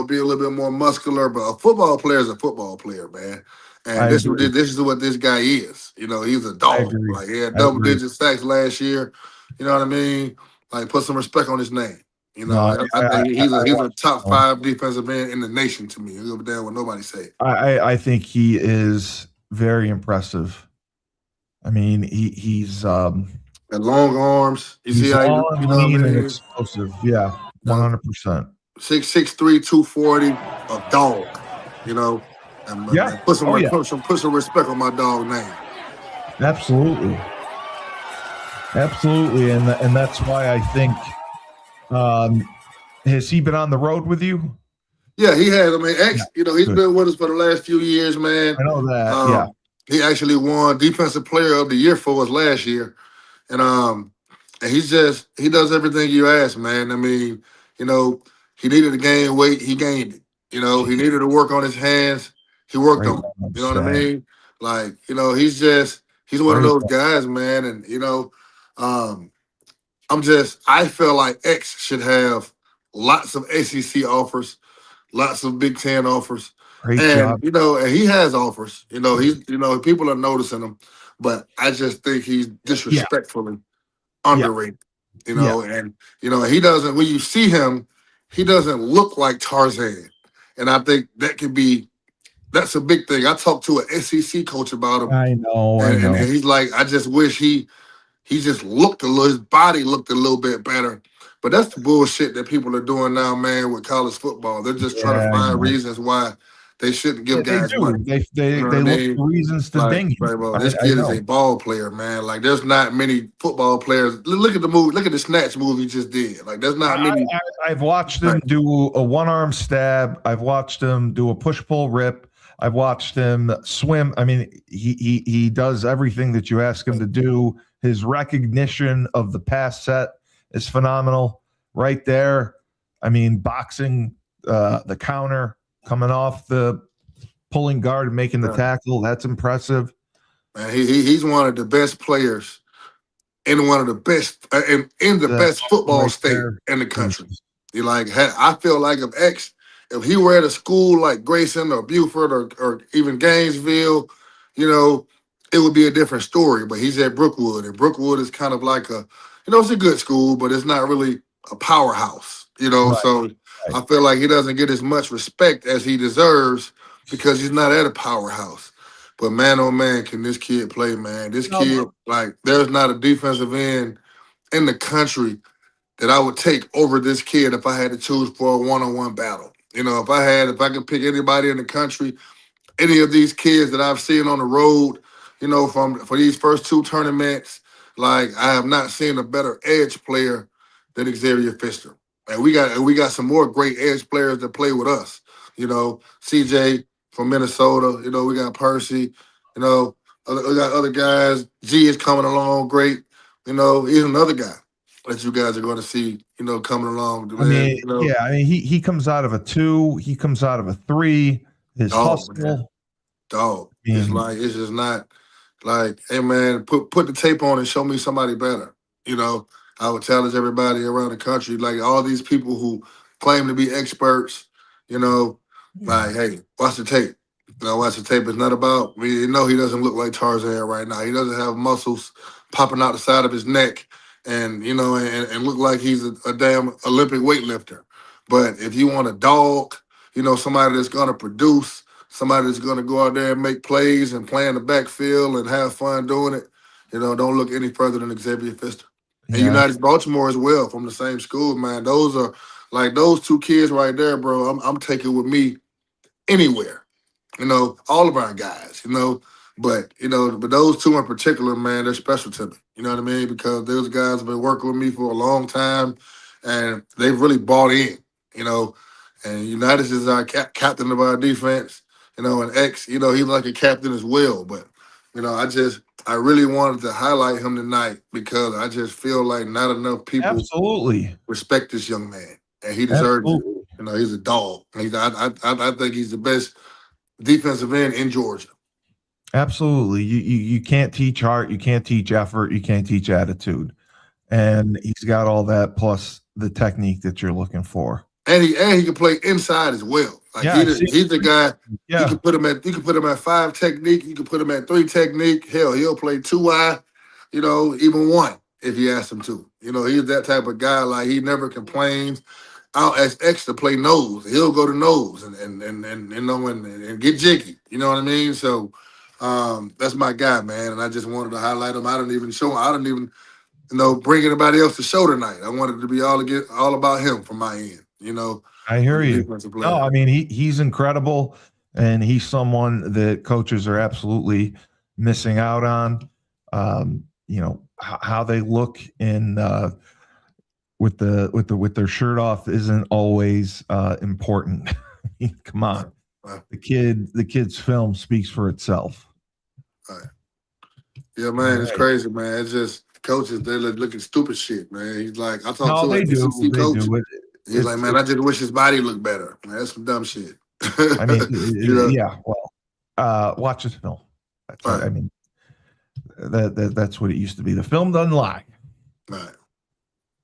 S5: be a little bit more muscular. But a football player is a football player, man. And this is what this guy is. He's a dog. Like, he had double-digit sacks last year. You know what I mean? Like, put some respect on his name. I think he's a top 5 defensive end in the nation to me. He'll be down with nobody say it.
S1: I think he is very impressive. I mean, he's
S5: and long arms.
S1: He's long, lean, and explosive. Yeah, 100%.
S5: 6'3", 240, a dog. And put some respect on my dog name.
S1: Absolutely, and that's why I think. Has he been on the road with you?
S5: Yeah, he has. I mean, X, he's been with us for the last few years, man.
S1: I know that.
S5: He actually won Defensive Player of the Year for us last year. And he does everything you ask, man. I mean, he needed to gain weight, he gained it. He needed to work on his hands, he worked on it. You know what I mean? Like, he's one of those guys, man. And, I feel like X should have lots of SEC offers, lots of Big Ten offers.
S1: Great job.
S5: And he has offers. People are noticing him, but I just think he's disrespectfully underrated. you know, and he doesn't. When you see him, he doesn't look like Tarzan, and I think that's a big thing. I talked to an SEC coach about him,
S1: I know.
S5: and he's like, I just wish he just looked his body looked a little bit better. But that's the bullshit that people are doing now, man, with college football. They're just trying to find reasons why they shouldn't give guys money.
S1: They look for reasons to ding him.
S5: Bro, this kid is a ball player, man. Like, there's not many football players. Look at the movie. Look at the Snatch movie he just did. Like, there's not many.
S1: I've watched him do a one-arm stab. I've watched him do a push-pull rip. I've watched him swim. I mean, he does everything that you ask him to do. His recognition of the pass set is phenomenal right there. I mean, boxing, the counter, coming off the pulling guard and making the tackle, that's impressive.
S5: Man, he's one of the best players in one of the best in the best football state in the country. I feel like if he were at a school like Grayson or Buford or even Gainesville, it would be a different story. But he's at Brookwood, and Brookwood is kind of like it's a good school, but it's not really a powerhouse, So I feel like he doesn't get as much respect as he deserves because he's not at a powerhouse. But man, oh man, can this kid play, man? This kid, there's not a defensive end in the country that I would take over this kid if I had to choose for a one-on-one battle. If I could pick anybody in the country, any of these kids that I've seen on the road, for these first two tournaments, I have not seen a better edge player than Xavier Pfister. And we got some more great edge players that play with us. CJ from Minnesota. We got Percy. We got other guys. G is coming along great. He's another guy that you guys are going to see, coming along.
S1: He comes out of a 2. He comes out of a 3. His hustle. Man.
S5: Dog. It's just not like, hey, man, put the tape on and show me somebody better. I would challenge everybody around the country, like all these people who claim to be experts, hey, watch the tape. Watch the tape. It's not about me. He doesn't look like Tarzan right now. He doesn't have muscles popping out the side of his neck and look like he's a damn Olympic weightlifter. But if you want a dog, somebody that's going to produce, somebody that's going to go out there and make plays and play in the backfield and have fun doing it, don't look any further than Xavier Pfister. And United Baltimore as well, from the same school, man. Those are those two kids right there, bro. I'm taking with me anywhere. All of our guys, but those two in particular, man, they're special to me. You know what I mean? Because those guys have been working with me for a long time, and they've really bought in. And Unitas is our captain of our defense. And X, he's like a captain as well. But I really wanted to highlight him tonight because I just feel like not enough people respect this young man, and he deserves it. He's a dog. I think he's the best defensive end in Georgia.
S1: Absolutely. You can't teach heart, you can't teach effort, you can't teach attitude. And he's got all that plus the technique that you're looking for.
S5: And he can play inside as well. He's the guy. Yeah. You can put him at 5 technique. You can put him at 3 technique. Hell, he'll play 2-eye. Even 1 if you ask him to. He's that type of guy. He never complains. I'll ask X to play nose. He'll go to nose and get jiggy. You know what I mean? So that's my guy, man. And I just wanted to highlight him. I didn't even bring anybody else to show tonight. I wanted to be all about him from my end.
S1: I hear you. No, I mean he's incredible, and he's someone that coaches are absolutely missing out on. How they look in with their shirt off isn't always important. Come on, the kid's film speaks for itself.
S5: Right. Yeah, man, it's crazy, man. It's just coaches, they're looking stupid shit, man. He's like, I talked to an SEC coach. He's like, man, I just wish his body looked better. Man, that's some dumb shit.
S1: I mean, yeah. Well, watch this film. That's right. I mean, that's what it used to be. The film doesn't lie.
S5: Right.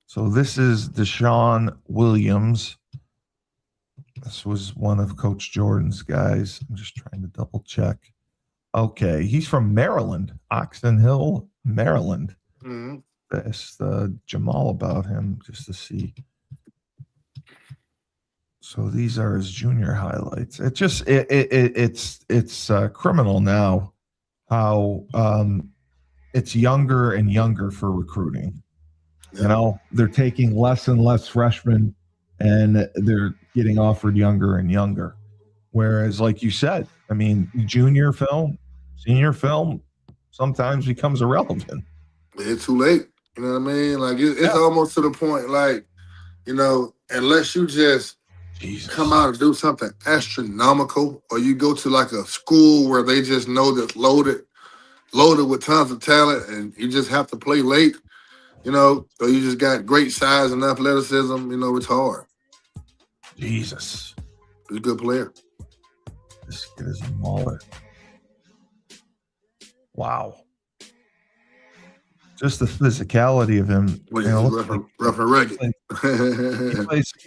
S1: So this is Dashawn Williams. This was one of Coach Jordan's guys. I'm just trying to double check. Okay, he's from Maryland, Oxon Hill, Maryland.
S5: Mm-hmm.
S1: asked Jamal about him just to see. So these are his junior highlights. It's criminal now how it's younger and younger for recruiting. You know, they're taking less and less freshmen, and they're getting offered younger and younger. Whereas, like you said, I mean, junior film, senior film sometimes becomes irrelevant.
S5: It's too late. You know what I mean? Like it's almost to the point, like, you know, unless you just come out and do something astronomical, or you go to like a school where they just know that's loaded with tons of talent, and you just have to play late, you know, or you just got great size and athleticism, you know, it's hard.
S1: Jesus.
S5: He's a good player.
S1: This kid is a mauler. Wow. Just the physicality of him.
S5: Well, you know, rough and rugged.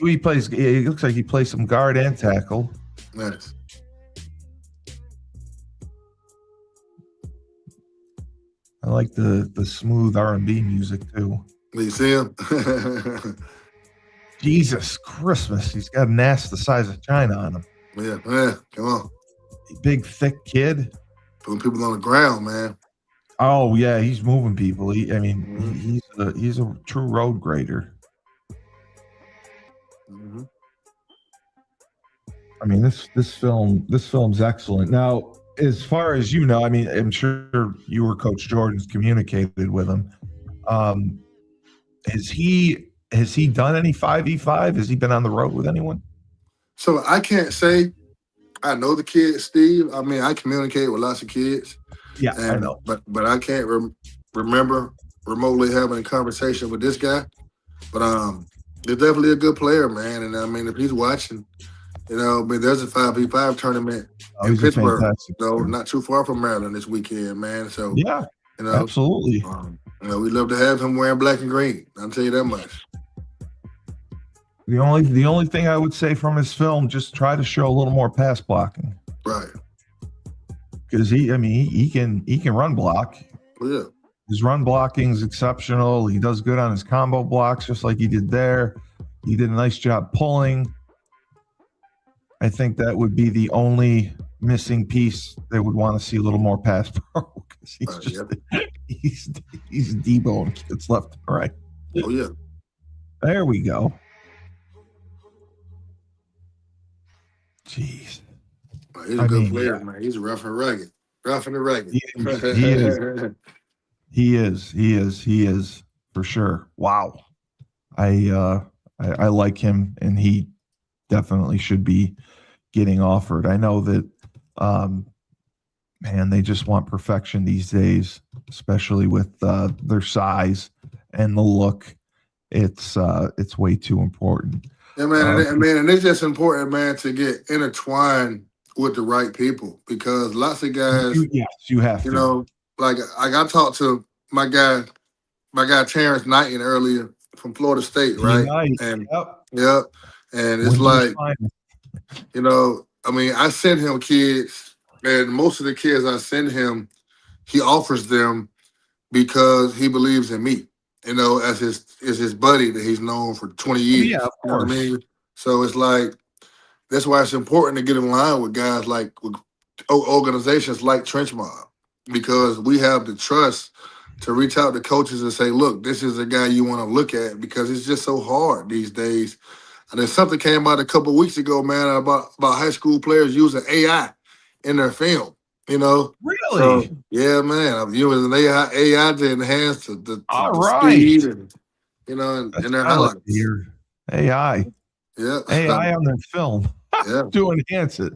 S1: He plays. It looks like he plays some guard and tackle.
S5: Nice.
S1: I like the smooth R&B music too.
S5: You see him?
S1: Jesus Christmas, he's got an ass the size of China on him.
S5: Yeah, come on.
S1: Big, thick kid.
S5: Putting people on the ground, man.
S1: Oh yeah, he's moving people. He's a true road grader.
S5: Mm-hmm.
S1: I mean, this film's excellent. Now, as far as you know, I mean, I'm sure you or Coach Jordan's communicated with him. Has he done any 5v5? Has he been on the road with anyone?
S5: So I can't say I know the kid, Steve. I mean, I communicate with lots of kids.
S1: Yeah, I know.
S5: But I can't remember remotely having a conversation with this guy. But he's definitely a good player, man. And I mean, if he's watching, you know, I mean, there's a 5v5 tournament in Pittsburgh, so not too far from Maryland this weekend, man. So
S1: yeah,
S5: you know,
S1: absolutely.
S5: You know, we'd love to have him wearing black and green. I'll tell you that much.
S1: The only thing I would say from his film, just try to show a little more pass blocking.
S5: Right.
S1: Because he can run block.
S5: Yeah.
S1: His run blocking is exceptional. He does good on his combo blocks, just like he did there. He did a nice job pulling. I think that would be the only missing piece they would want to see a little more pass pro. Because he's Debo and kids left and right.
S5: Oh yeah.
S1: There we go. Jeez.
S5: He's a good player, man. He's rough and rugged. Rough and rugged.
S1: He is for sure. Wow. I like him, and he definitely should be getting offered. I know that man, they just want perfection these days, especially with their size and the look. It's way too important.
S5: Yeah, man, and it's just important, man, to get intertwined with the right people, because lots of guys,
S1: you have to.
S5: You know, like I talked to my guy Terrence Knighton earlier from Florida State, right? And and it's like, you know, I mean, I send him kids, and most of the kids I send him, he offers them because he believes in me. You know, as his buddy that he's known for 20 years.
S1: Yeah, of course.
S5: You know what I mean? So it's like, that's why it's important to get in line with guys like with organizations like Trench Mob, because we have the trust to reach out to coaches and say, look, this is a guy you want to look at, because it's just so hard these days. And then something came out a couple of weeks ago, man, about high school players using AI in their film. You know,
S1: really?
S5: So, yeah, man. I'm using AI to enhance the speed, and you know, and their highlights.
S1: AI,
S5: yeah,
S1: AI on their film,
S5: yeah,
S1: to enhance it.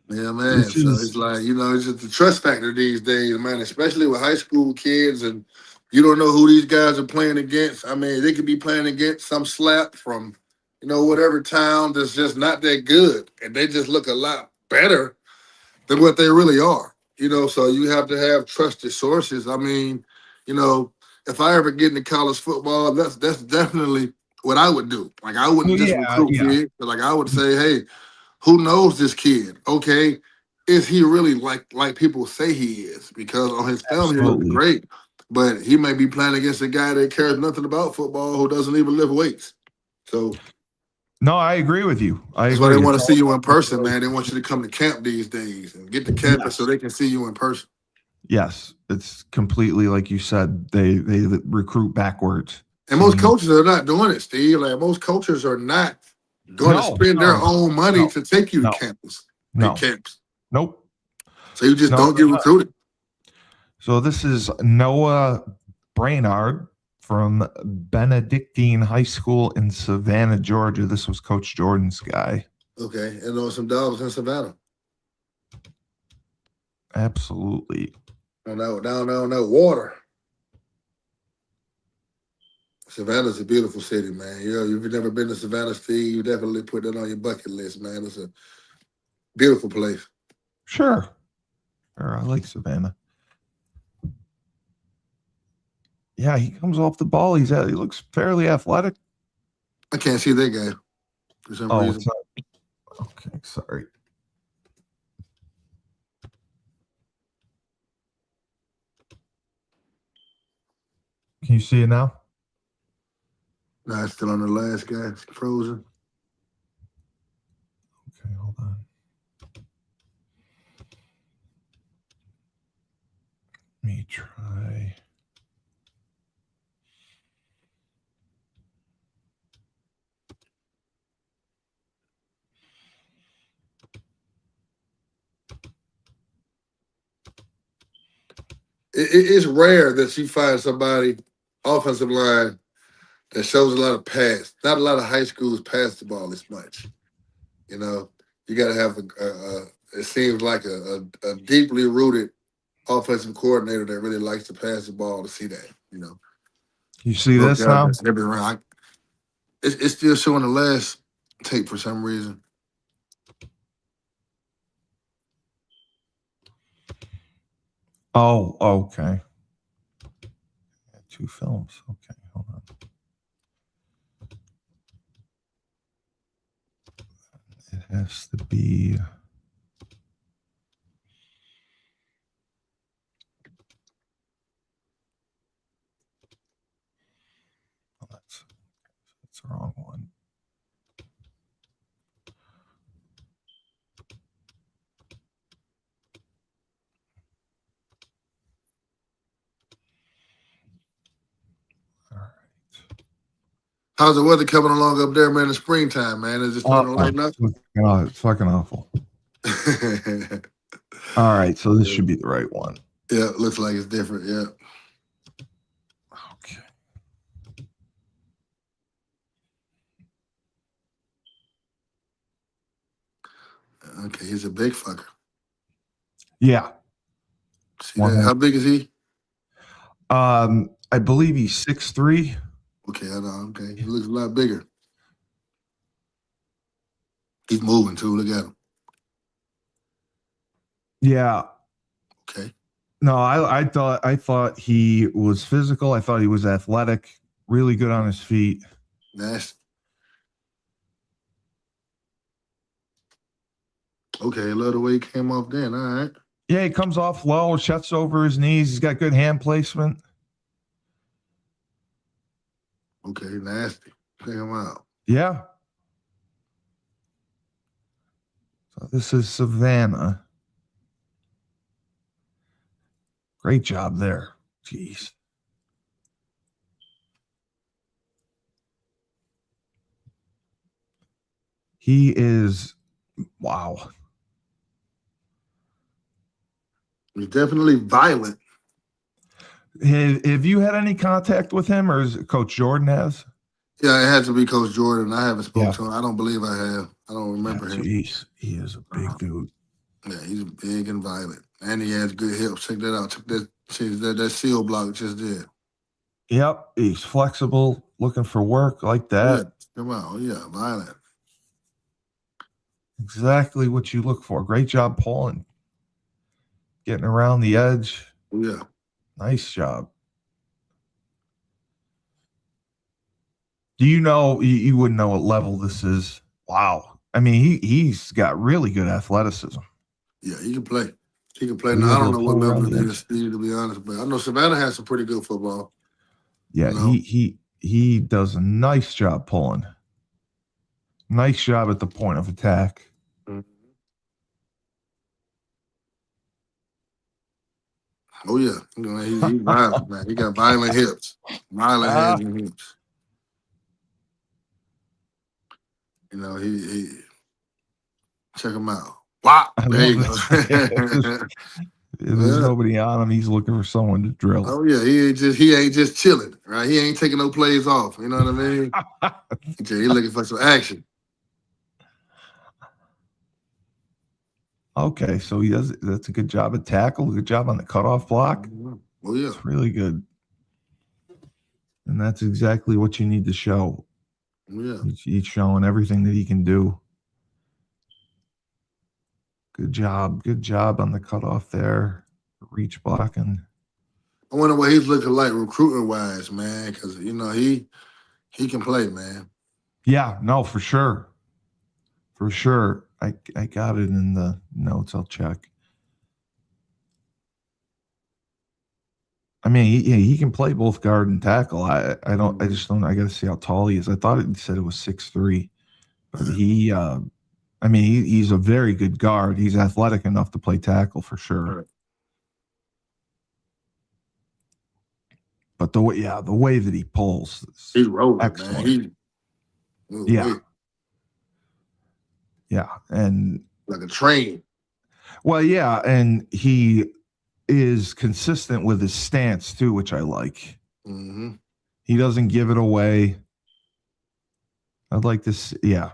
S5: Yeah, man. So it's like, you know, it's just the trust factor these days, man. Especially with high school kids, and you don't know who these guys are playing against. I mean, they could be playing against some slap from, you know, whatever town that's just not that good, and they just look a lot better than what they really are. You know, so you have to have trusted sources. I mean, you know, if I ever get into college football, that's definitely what I would do. Like, I wouldn't just recruit kids, but like I would say, hey, who knows this kid? Okay, is he really like people say he is? Because on his film he looked great, but he may be playing against a guy that cares nothing about football who doesn't even lift weights. So
S1: No, I agree with you.
S5: that's why they want to see you in person, man. They want you to come to camp these days and get to campus so they can see you in person.
S1: Yes, it's completely like you said. They recruit backwards.
S5: And most coaches are not doing it, Steve. Like most coaches are not going to spend their own money to take you to campus. Camps.
S1: Nope.
S5: So you just don't get recruited.
S1: So this is Noah Brainard from Benedictine High School in Savannah, Georgia. This was Coach Jordan's guy.
S5: Okay, and there were some dogs in Savannah.
S1: Absolutely.
S5: Down that water. Savannah's a beautiful city, man. You know, if you've never been to Savannah, Steve, you definitely put that on your bucket list, man. It's a beautiful place.
S1: Sure. I like Savannah. Yeah, he comes off the ball. He looks fairly athletic.
S5: I can't see that guy for some reason.
S1: Okay, sorry. Can you see it now?
S5: No, it's still on the last guy. It's frozen.
S1: Okay, hold on. Let me try.
S5: It's rare that you find somebody offensive line that shows a lot of pass. Not a lot of high schools pass the ball this much. You know, you got to have it seems like a deeply rooted offensive coordinator that really likes to pass the ball to see that. You know,
S1: You see this now?
S5: Every round, it's still showing the last tape for some reason.
S1: Oh, okay. Two films. Okay, hold on. It has to be. Oh, that's the wrong one.
S5: How's the weather coming along up there, man? In the springtime, man, is it starting to lighten up?
S1: It's fucking awful. All right, so this should be the right one.
S5: Yeah, it looks like it's different. Yeah.
S1: Okay.
S5: Okay, he's a big fucker.
S1: Yeah.
S5: See that? How big is he?
S1: I believe he's 6'3".
S5: Okay, I know. Okay, he looks a lot bigger. He's moving too. Look at him.
S1: Yeah.
S5: Okay.
S1: No, I thought he was physical. I thought he was athletic, really good on his feet.
S5: Nasty. Okay, I love the way he came off then. All right.
S1: Yeah, he comes off low, shuts over his knees. He's got good hand placement.
S5: Okay, nasty. Check him out.
S1: Yeah. So this is Savannah. Great job there. Jeez. He is, wow.
S5: He's definitely violent.
S1: Have you had any contact with him, or is it Coach Jordan has?
S5: Yeah, it had to be Coach Jordan. I haven't spoken to him. I don't believe I have. I don't remember him.
S1: Jeez, he is a big dude.
S5: Yeah, he's big and violent. And he has good hips. Check that out. Check that seal block just did.
S1: Yep, he's flexible, looking for work like that.
S5: Yeah, come on. Yeah, violent.
S1: Exactly what you look for. Great job pulling. Getting around the edge.
S5: Yeah.
S1: Nice job. Do you know, you wouldn't know what level this is? Wow. I mean, he's got really good athleticism.
S5: Yeah, he can play. He can play.
S1: Be
S5: Now, I
S1: able
S5: don't
S1: to
S5: know what
S1: pull
S5: level
S1: around
S5: it
S1: the
S5: is, Steve, to be honest, but I know Savannah has some pretty good football.
S1: Yeah,
S5: You know?
S1: he does a nice job pulling. Nice job at the point of attack.
S5: Oh yeah, you know, he's violent, man. He got violent hips, violent hands and hips. You know, he check him out. Wow,
S1: I
S5: there you
S1: love
S5: go.
S1: that. If there's
S5: Yeah.
S1: nobody on him, he's looking for someone to drill.
S5: Oh yeah, he ain't just chilling, right? He ain't taking no plays off. You know what I mean? He looking for some action.
S1: Okay, so he does. That's a good job at tackle. Good job on the cutoff block.
S5: Oh yeah,
S1: It's really good, and that's exactly what you need to show.
S5: oh, yeah.
S1: He's showing everything that he can do. Good job on the cutoff there. Reach blocking.
S5: I wonder what he's looking like recruiting wise, man, because you know he can play, man.
S1: Yeah, no, for sure. For sure. I got it in the notes. I'll check. I mean, he can play both guard and tackle. I just don't. I got to see how tall he is. I thought it said it was 6'3", but he. I mean, he's a very good guard. He's athletic enough to play tackle for sure.
S5: Right.
S1: But the way that he pulls,
S5: He's rolling,
S1: excellent.
S5: Man.
S1: Yeah. Yeah, and
S5: Like a train.
S1: well, yeah, and he is consistent with his stance too, which I like.
S5: Mm-hmm.
S1: He doesn't give it away. I'd like to see, yeah.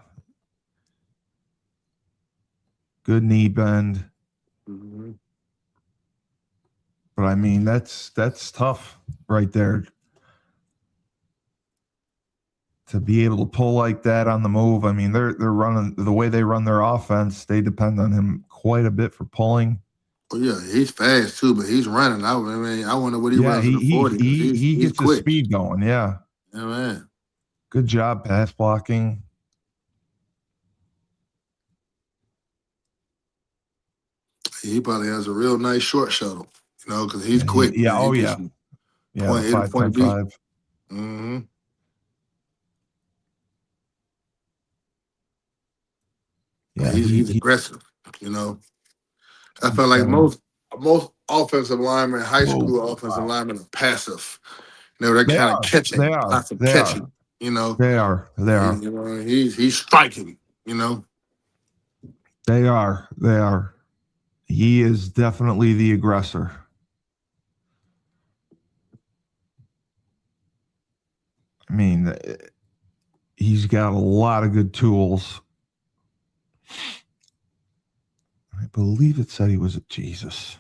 S1: Good knee bend.
S5: Mm-hmm.
S1: But I mean, that's tough right there. To be able to pull like that on the move. I mean, they're running the way they run their offense. They depend on him quite a bit for pulling.
S5: Oh yeah, he's fast too, but he's running. I mean, I wonder what he runs in the 40.
S1: He
S5: He's
S1: gets
S5: quick.
S1: his speed going. Yeah.
S5: Yeah, man.
S1: Good job pass blocking.
S5: He probably has a real nice short shuttle, you know, because he's quick.
S1: Yeah.
S5: Man.
S1: Oh
S5: He
S1: yeah.
S5: gets
S1: Yeah.
S5: point A to
S1: 5,
S5: point
S1: 10,
S5: B.
S1: 5.
S5: Mm-hmm.
S1: Yeah.
S5: He's aggressive, you know. I
S1: He's
S5: felt like
S1: got
S5: most offensive linemen, high
S1: Whoa.
S5: school offensive linemen are passive. You know, they're
S1: They
S5: kind
S1: are.
S5: of catching,
S1: They are.
S5: lots of
S1: They
S5: catching,
S1: are.
S5: you know.
S1: They are. They are.
S5: You know, he's striking, you know.
S1: They are. They are. He is definitely the aggressor. I mean, he's got a lot of good tools. I believe it said he was a Jesus.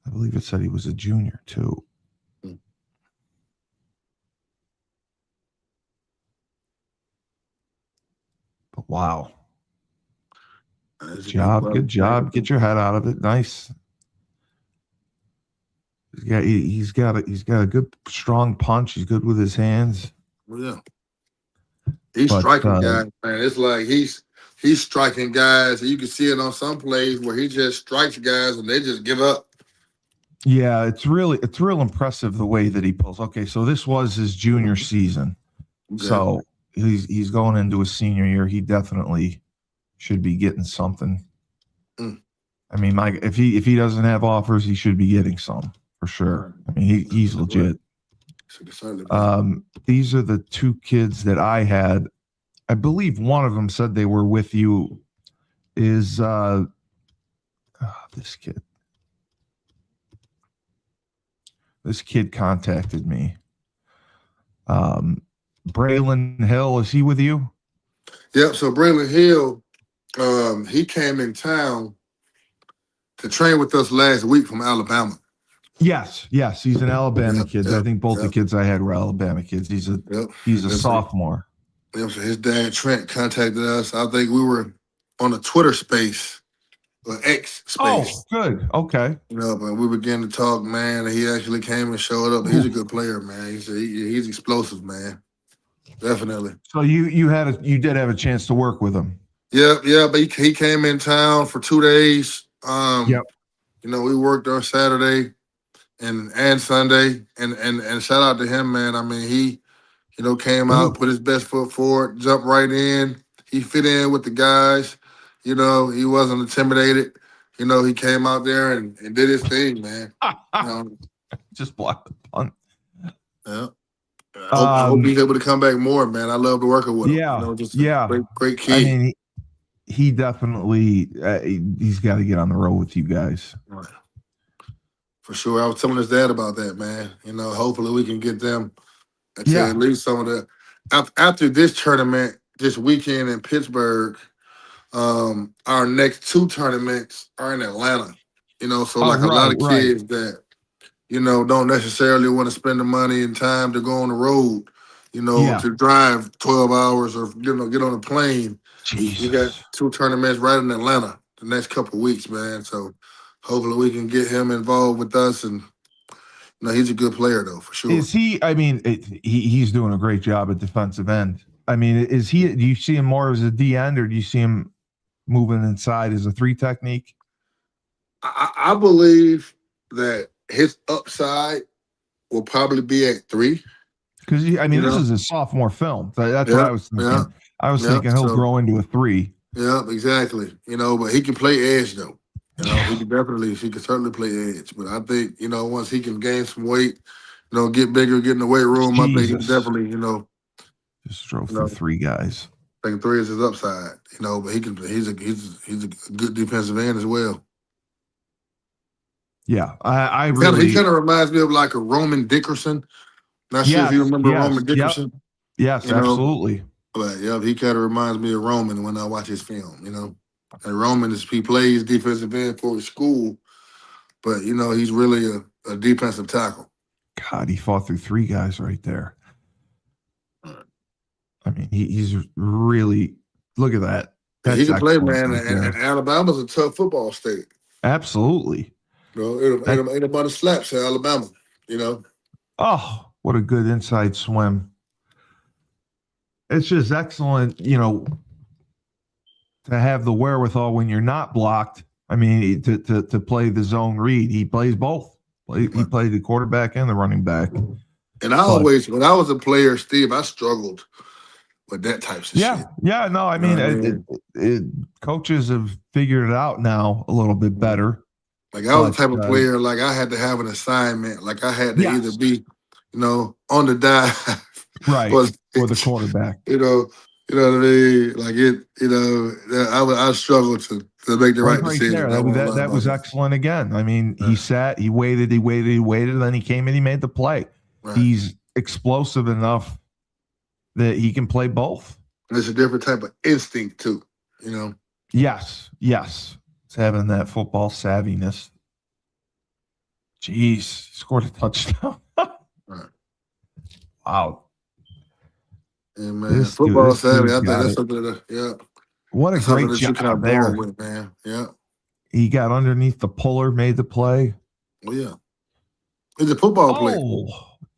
S1: I believe it said he was a junior too. But wow. Good job. Good job. Get your head out of it. Nice. He's got a good strong punch. He's good with his hands.
S5: Well, yeah. He's striking guys, man. It's like he's striking guys. You can see it on some plays where he just strikes guys and they just give up.
S1: Yeah, it's real impressive the way that he pulls. Okay, so this was his junior season. Okay. So he's going into his senior year. He definitely should be getting something. I mean, if he doesn't have offers, he should be getting some for sure. I mean, he's legit. These are the two kids that I had. I believe one of them said they were with you. Is this kid? This kid contacted me. Braylon Hill, is he with you?
S5: Yep. So Braylon Hill, he came in town to train with us last week from Alabama.
S1: Yes, he's an Alabama kid. I think both the kids I had were Alabama kids. He's a sophomore.
S5: Yep. So his dad Trent contacted us. I think we were on a Twitter space or X space.
S1: Oh, good. Okay.
S5: You know, but we began to talk, man. And he actually came and showed up. He's a good player, man. He's explosive, man. Definitely.
S1: So you did have a chance to work with him.
S5: Yeah. But he came in town for 2 days.
S1: Yep.
S5: We worked on Saturday and Sunday, and shout out to him, man. I mean, he came out, put his best foot forward, jumped right in. He fit in with the guys. He wasn't intimidated. He came out there and did his thing, man.
S1: Just blocked the punt.
S5: Yeah. I hope he's able to come back more, man. I love working with him.
S1: Yeah,
S5: great kid.
S1: I mean, he definitely he's got to get on the road with you guys.
S5: Right. For sure. I was telling his dad about that, man. Hopefully we can get them to at least some of the after this tournament this weekend in Pittsburgh. Our next 2 tournaments are in Atlanta. So a lot of kids that don't necessarily want to spend the money and time to go on the road, to drive 12 hours or get on a plane.
S1: Jesus.
S5: We got 2 tournaments right in Atlanta the next couple of weeks, man. So hopefully we can get him involved with us. And he's a good player though, for sure.
S1: Is he? I mean, he's doing a great job at defensive end. I mean, is he? Do you see him more as a D end, or do you see him moving inside as a 3 technique?
S5: I believe that his upside will probably be at 3.
S1: Because this is a sophomore film. So that's what I was thinking.
S5: Yeah,
S1: I was thinking he'll grow into a 3.
S5: Yeah, exactly. But he can play edge though. He can certainly play edge. But I think once he can gain some weight, get bigger, get in the weight room, I think he definitely
S1: just drove through 3 guys.
S5: I think 3 is his upside. But he's a good defensive end as well.
S1: Yeah, I really.
S5: He kind of reminds me of like a Roman Dickerson. Not sure if you remember Roman Dickerson.
S1: Yes, absolutely.
S5: But he kind of reminds me of Roman when I watch his film. And Roman he plays defensive end for his school, but he's really a defensive tackle.
S1: God, he fought through 3 guys right there. I mean, he's really look at that.
S5: He can play, man. And Alabama's a tough football state.
S1: Absolutely.
S5: Ain't about the slaps in Alabama.
S1: Oh, what a good inside swim. It's just excellent, to have the wherewithal when you're not blocked. I mean, to play the zone read. He plays both. He played the quarterback and the running back.
S5: And when I was a player, Steve, I struggled with that type of shit.
S1: Yeah, no, I mean, coaches have figured it out now a little bit better.
S5: Like I was the type of player, like I had to have an assignment. Like I had to either be, on the dive,
S1: right, or the quarterback.
S5: You know what I mean? Like I struggled to make the right decision.
S1: That was excellent again. I mean, he sat, he waited, then he came in, he made the play. Right. He's explosive enough that he can play both.
S5: And it's a different type of instinct too,
S1: Yes. It's having that football savviness. Jeez, scored a touchdown.
S5: Right.
S1: Wow.
S5: Yeah, man. Football savvy. I think that's something that,
S1: What a great job there.
S5: With, man. Yeah.
S1: He got underneath the puller, made the play.
S5: Oh, yeah. He's a football player.
S1: Oh,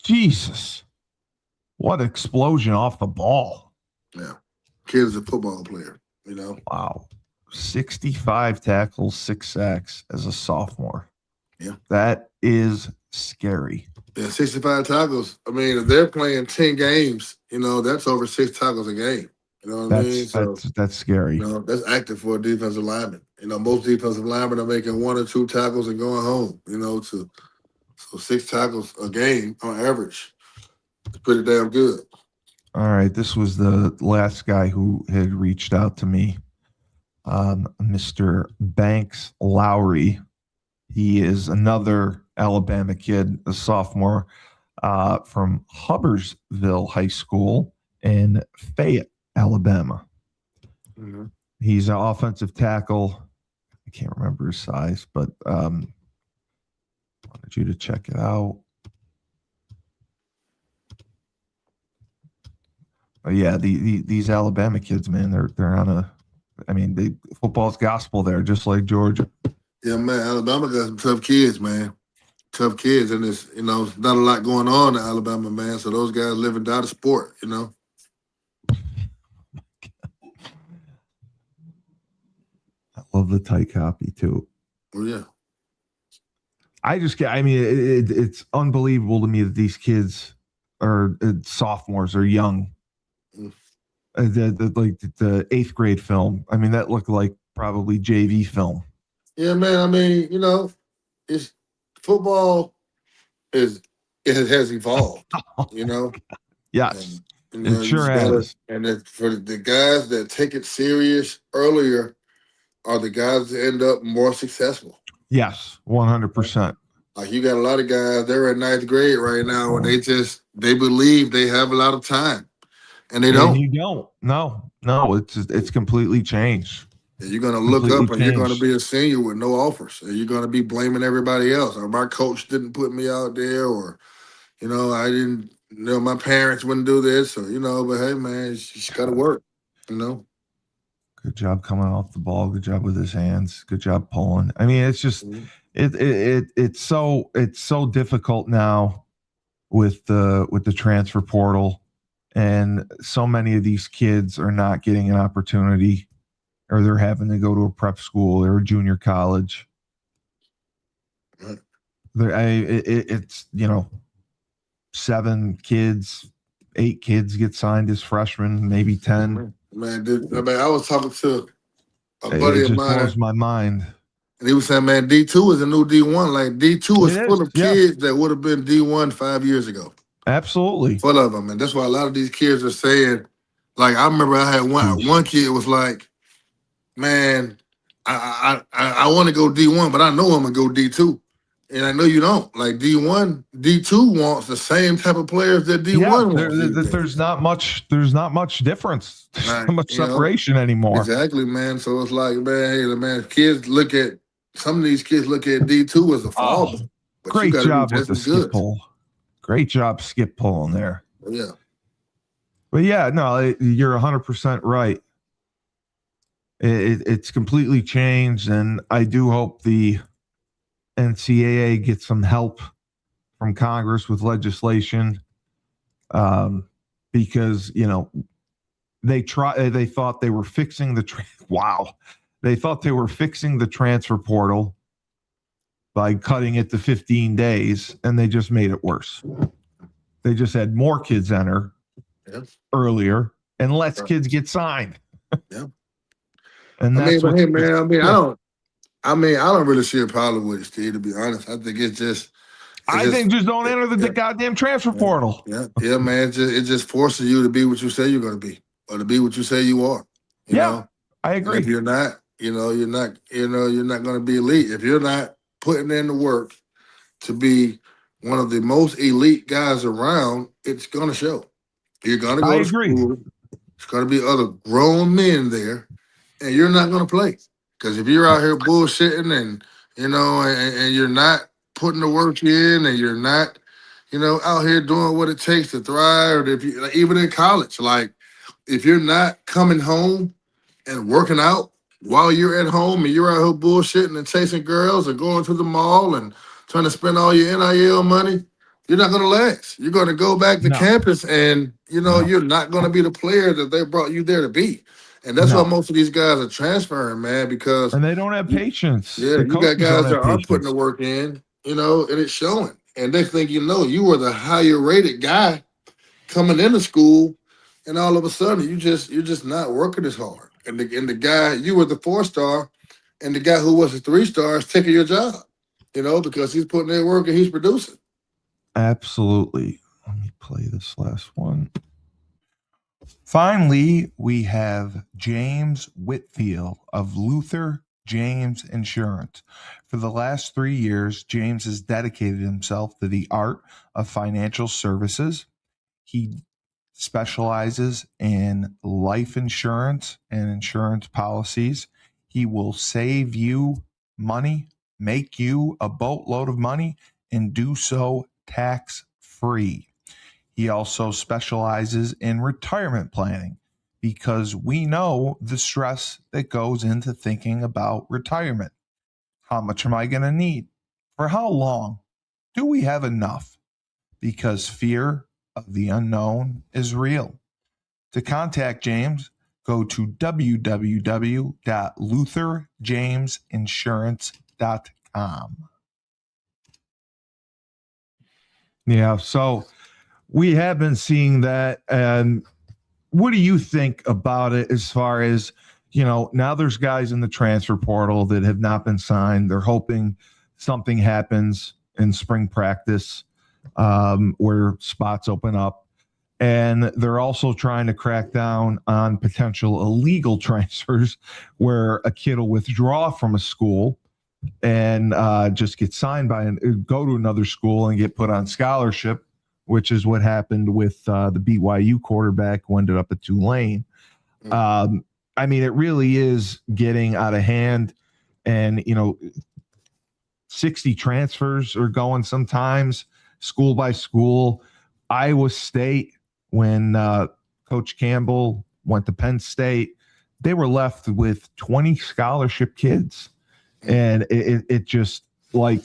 S1: Jesus. What explosion off the ball.
S5: Yeah. Kid is a football player,
S1: Wow. 65 tackles, 6 sacks as a sophomore.
S5: Yeah.
S1: That is scary.
S5: Yeah, 65 tackles. I mean, if they're playing 10 games, that's over 6 tackles a game. You know what I mean? So,
S1: that's scary.
S5: That's active for a defensive lineman. Most defensive linemen are making 1 or 2 tackles and going home, so 6 tackles a game on average. It's pretty damn good.
S1: All right. This was the last guy who had reached out to me. Mr. Banks Lowery. He is another Alabama kid, a sophomore from Hubbersville High School in Fayette, Alabama. Mm-hmm. He's an offensive tackle. I can't remember his size, but wanted you to check it out. But yeah, these Alabama kids, man, they're on a. I mean, football's gospel there, just like Georgia.
S5: Yeah, man. Alabama got some tough kids, man. Tough kids, and it's not a lot going on in Alabama, man. So those guys live and die the sport,
S1: I love the tight copy too.
S5: Oh yeah.
S1: it's unbelievable to me that these kids are sophomores or young. The 8th grade film. I mean, that looked like probably JV film.
S5: Yeah, man. I mean, it's football it has evolved.
S1: Yes,
S5: And,
S1: it sure has.
S5: And for the guys that take it serious earlier are the guys that end up more successful.
S1: Yes, 100%.
S5: Like you got a lot of guys, they're in 9th grade right now, and they believe they have a lot of time, and they don't.
S1: And you don't. No, it's completely changed.
S5: And you're gonna look up, and you're gonna be a senior with no offers, and you're gonna be blaming everybody else. Or my coach didn't put me out there, or I didn't. My parents wouldn't do this, or But hey, man, you just gotta work.
S1: Good job coming off the ball. Good job with his hands. Good job pulling. I mean, it's just it's so difficult now with the transfer portal, and so many of these kids are not getting an opportunity, or they're having to go to a prep school or a junior college. It's 7 kids, 8 kids get signed as freshmen, maybe 10.
S5: Man, I was talking to a buddy of mine. It
S1: blows my mind.
S5: And he was saying, man, D2 is a new D1. Like, D2 is full of kids that would have been D1 5 years ago.
S1: Absolutely.
S5: Full of them. And that's why a lot of these kids are saying, like, I remember I had one kid was like, man, I want to go D1, but I know I'm going to go D2. And I know you don't. Like D2 wants the same type of players that D1 wants.
S1: There's not much difference. There's not much separation anymore.
S5: Exactly, man. So it's like, man, some of these kids look at D2 as a fall.
S1: Great job with the skip pull. Great job skip pulling there.
S5: Yeah.
S1: But yeah, no, you're 100% right. It's completely changed, and I do hope the NCAA gets some help from Congress with legislation, because they thought they were fixing they thought they were fixing the transfer portal by cutting it to 15 days, and they just made it worse. They just had more kids enter earlier and less kids get signed.
S5: Yeah.
S1: And that's
S5: I don't really see a problem with it, Steve, to be honest. I think just
S1: don't enter the goddamn transfer portal.
S5: Yeah, man. It just forces you to be what you say you're going to be, or to be what you say you are. You know?
S1: I agree.
S5: And if you're not, you're not going to be elite. If you're not putting in the work to be one of the most elite guys around, it's going to show. You're going to go to school. It's going to be other grown men there, and you're not going to play. Because if you're out here bullshitting and you're not putting the work in, and you're not, out here doing what it takes to thrive, or if you, even in college, like if you're not coming home and working out while you're at home and you're out here bullshitting and chasing girls and going to the mall and trying to spend all your NIL money, you're not going to last. You're going to go back to campus, and you're not going to be the player that they brought you there to be. And that's why most of these guys are transferring, man, and
S1: they don't have patience.
S5: Yeah, you got guys that are putting the work in, and it's showing. And next thing you know, you were the higher rated guy coming into school, and all of a sudden you're just not working as hard. And the guy, you were the 4-star, and the guy who was a 3-star is taking your job, because he's putting in work and he's producing.
S1: Absolutely. Let me play this last one. Finally, we have James Whitfield of Luther James Insurance. For the last 3 years, James has dedicated himself to the art of financial services. He specializes in life insurance and insurance policies. He will save you money, make you a boatload of money, and do so tax-free. He also specializes in retirement planning, because we know the stress that goes into thinking about retirement. How much am I going to need? For how long? Do we have enough? Because fear of the unknown is real. To contact James, go to www.lutherjamesinsurance.com. Yeah. So we have been seeing that. And what do you think about it as far as, now there's guys in the transfer portal that have not been signed. They're hoping something happens in spring practice where spots open up. And they're also trying to crack down on potential illegal transfers where a kid will withdraw from a school and just get signed by and go to another school and get put on scholarship, which is what happened with the BYU quarterback who ended up at Tulane. I mean, it really is getting out of hand. And, 60 transfers are going sometimes, school by school. Iowa State, when Coach Campbell went to Penn State, they were left with 20 scholarship kids. And it just, like,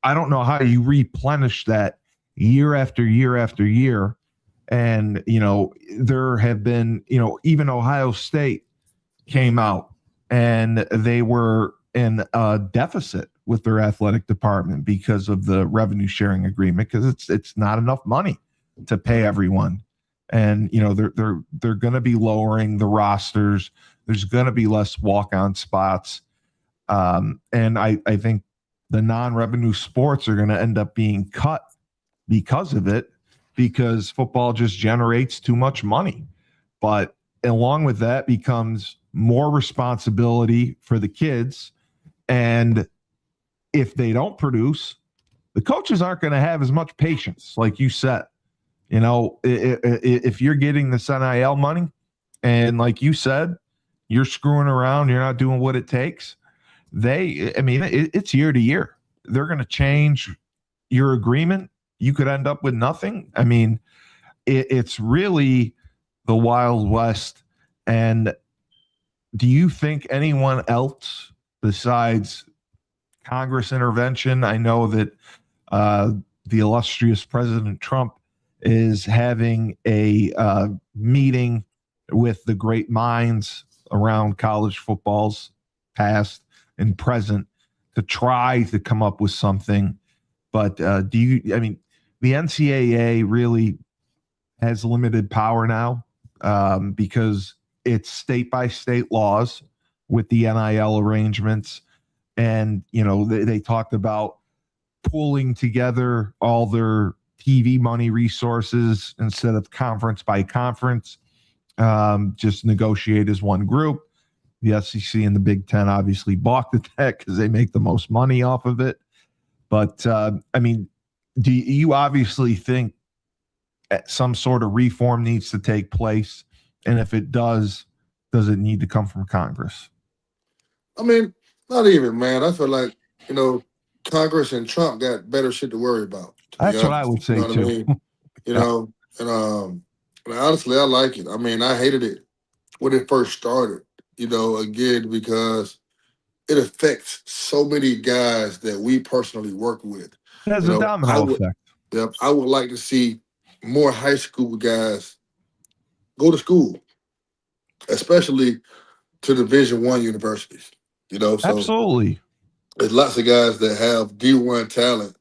S1: I don't know how you replenish that year after year after year. And, there have been, even Ohio State came out and they were in a deficit with their athletic department because of the revenue sharing agreement, because it's not enough money to pay everyone. And, they're going to be lowering the rosters. There's going to be less walk-on spots. And I think the non-revenue sports are going to end up being cut because of it, because football just generates too much money. But along with that becomes more responsibility for the kids. And if they don't produce, the coaches aren't going to have as much patience, like you said. If you're getting this NIL money and, like you said, you're screwing around, you're not doing what it takes, it's year to year. They're going to change your agreement. You could end up with nothing. I mean, it's really the Wild West. And do you think anyone else besides Congress intervention? I know that the illustrious President Trump is having a meeting with the great minds around college football's past and present to try to come up with something. But the NCAA really has limited power now because it's state by state laws with the NIL arrangements. And, they talked about pooling together all their TV money resources instead of conference by conference, just negotiate as one group. The SEC and the Big Ten obviously balked at that because they make the most money off of it. But, do you obviously think some sort of reform needs to take place? And if it does it need to come from Congress?
S5: I mean, not even, man. I feel like, Congress and Trump got better shit to worry about.
S1: That's what I would say, too.
S5: And honestly, I like it. I mean, I hated it when it first started, again, because it affects so many guys that we personally work with.
S1: It has a domino effect.
S5: Yep, I would like to see more high school guys go to school, especially to Division I universities. So
S1: absolutely.
S5: There's lots of guys that have D1 talent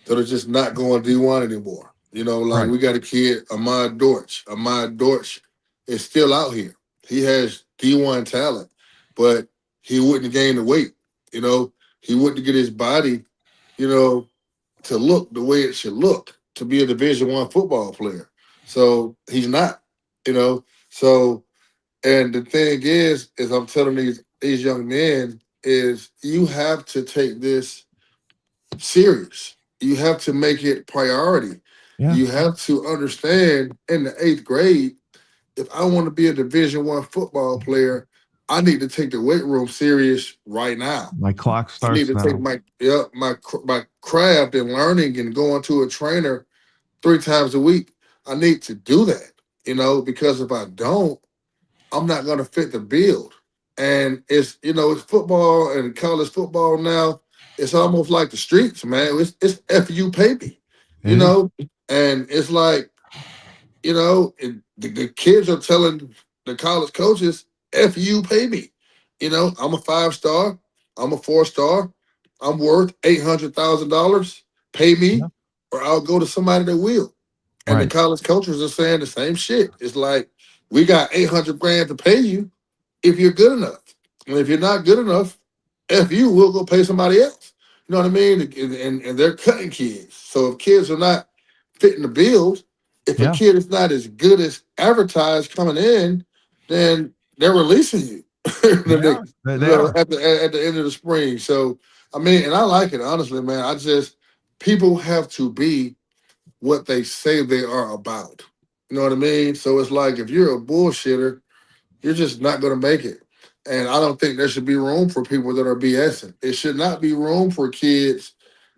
S5: that are just not going D1 anymore.
S1: Right.
S5: We got a kid, Ahmad Dortch. Ahmad Dortch is still out here. He has D1 talent, but he wouldn't gain the weight. He wouldn't get his body, to look the way it should look to be a Division I football player. So he's not, So, and the thing is I'm telling these young men is you have to take this serious. You have to make it priority. Yeah. You have to understand in the 8th grade, if I want to be a Division I football player, I need to take the weight room serious right now.
S1: My clock starts
S5: I need to take my craft and learning and going to a trainer 3 times a week. I need to do that, because if I don't, I'm not going to fit the build. And it's football and college football now. It's almost like the streets, man. It's FU pay me, and it's like, the kids are telling the college coaches, FU pay me. I'm a 5-star. I'm a 4-star. I'm worth $800,000. Pay me. or I'll go to somebody that will. And the
S1: Right.
S5: college coaches are saying the same shit. It's like, we got 800 grand to pay you if you're good enough. And if you're not good enough, if you will go pay somebody else. You know what I mean? And they're cutting kids. So if kids are not fitting the bills, if a
S1: Yeah.
S5: kid is not as good as advertised coming in, then they're releasing you.
S1: They are. They are.
S5: At the end of the spring. So I mean, and I like it, honestly, man. I just, people have to be what they say they are about. You know what I mean? So it's like, if you're a bullshitter, you're just not going to make it. And I don't think there should be room for people that are BSing. It should not be room for kids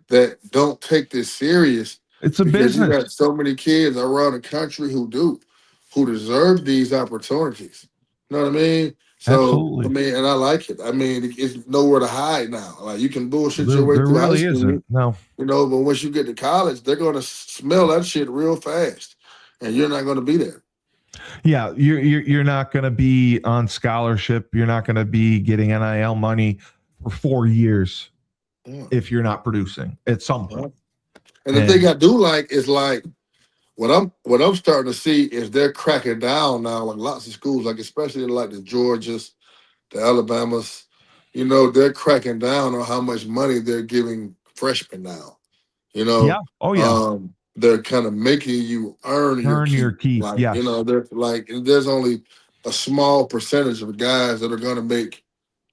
S5: that don't take this serious,
S1: It's a
S5: because you
S1: business.
S5: got so many kids around the country who deserve these opportunities. You know what I mean? So, I
S1: Absolutely.
S5: mean, and I like it. I mean, it's nowhere to hide now. Like, you can bullshit your way
S1: There
S5: through high
S1: really
S5: school,
S1: isn't. No.
S5: you know, but once you get to college, they're going to smell that shit real fast, and you're not going to be there.
S1: Yeah, you're not going to be on scholarship. You're not going to be getting NIL money for 4 years
S5: Yeah.
S1: if you're not producing at some point.
S5: And the thing I do like is, like, what I'm starting to see is they're cracking down now, like lots of schools, like especially like the Georgias, the Alabamas, you know, they're cracking down on how much money they're giving freshmen now. You know,
S1: Yeah. Oh yeah.
S5: They're kind of making you earn
S1: Your keep.
S5: Like,
S1: Yes.
S5: you know, they're like, there's only a small percentage of guys that are going to make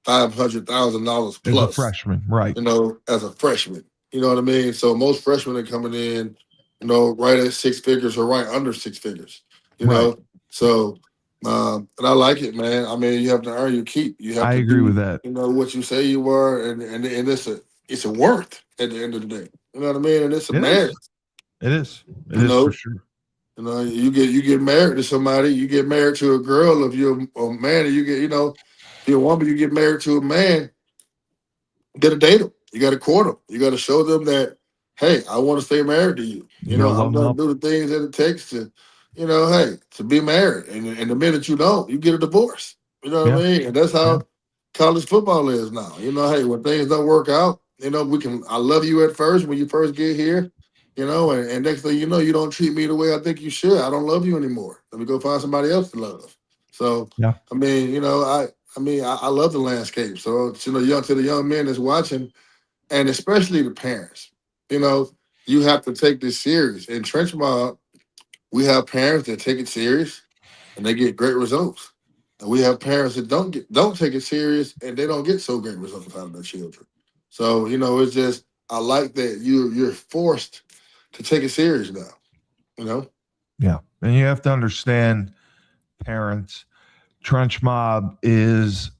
S5: $500,000
S1: As a
S5: plus,
S1: freshman, right?
S5: you know, as a freshman. You know what I mean? So most freshmen are coming in, you know, right at six figures or right under six figures. You know, so and I like it, man. I mean, you have to earn your keep. You have
S1: I
S5: to
S1: agree
S5: do,
S1: with that.
S5: you know, what you say you were, and it's a worth at the end of the day. You know what I mean? And it's a
S1: It
S5: marriage.
S1: is. It is. It
S5: You
S1: is
S5: know?
S1: for sure.
S5: You know, you get married to somebody, you get married to a girl. If you're a man, and you get, you know, if you're a woman, you get married to a man. You got to date them. You got to court them. You got to show them that, hey, I want to stay married to you. You
S1: You
S5: know,
S1: gotta
S5: I'm
S1: love
S5: going
S1: them
S5: to do the things that it takes to, you know, hey, to be married. And the minute you don't, you get a divorce. You know what I mean? And that's how college football is now. You know, hey, when things don't work out, you know, I love you at first when you first get here, you know, and next thing you know, you don't treat me the way I think you should. I don't love you anymore. Let me go find somebody else to love. So,
S1: Yeah.
S5: I mean, you know, I love the landscape. So, you know, to the young men that's watching, and especially the parents, you know, you have to take this serious. In Trench Mob, we have parents that take it serious and they get great results. And we have parents that don't take it serious and they don't get so great results out of their children. So, you know, it's just, I like that you're forced to take it serious now, you know?
S1: Yeah. And you have to understand, parents, Trench Mob is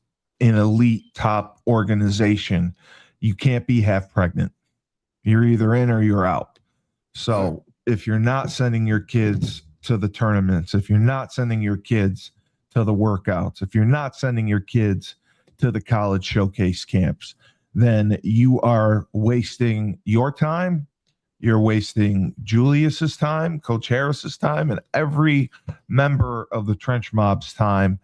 S1: an elite top organization. You can't be half pregnant. You're either in or you're out. So if you're not sending your kids to the tournaments, if you're not sending your kids to the workouts, if you're not sending your kids to the college showcase camps, then you are wasting your time. You're wasting Julius's time, Coach Harris's time, and every member of the Trench Mob's time,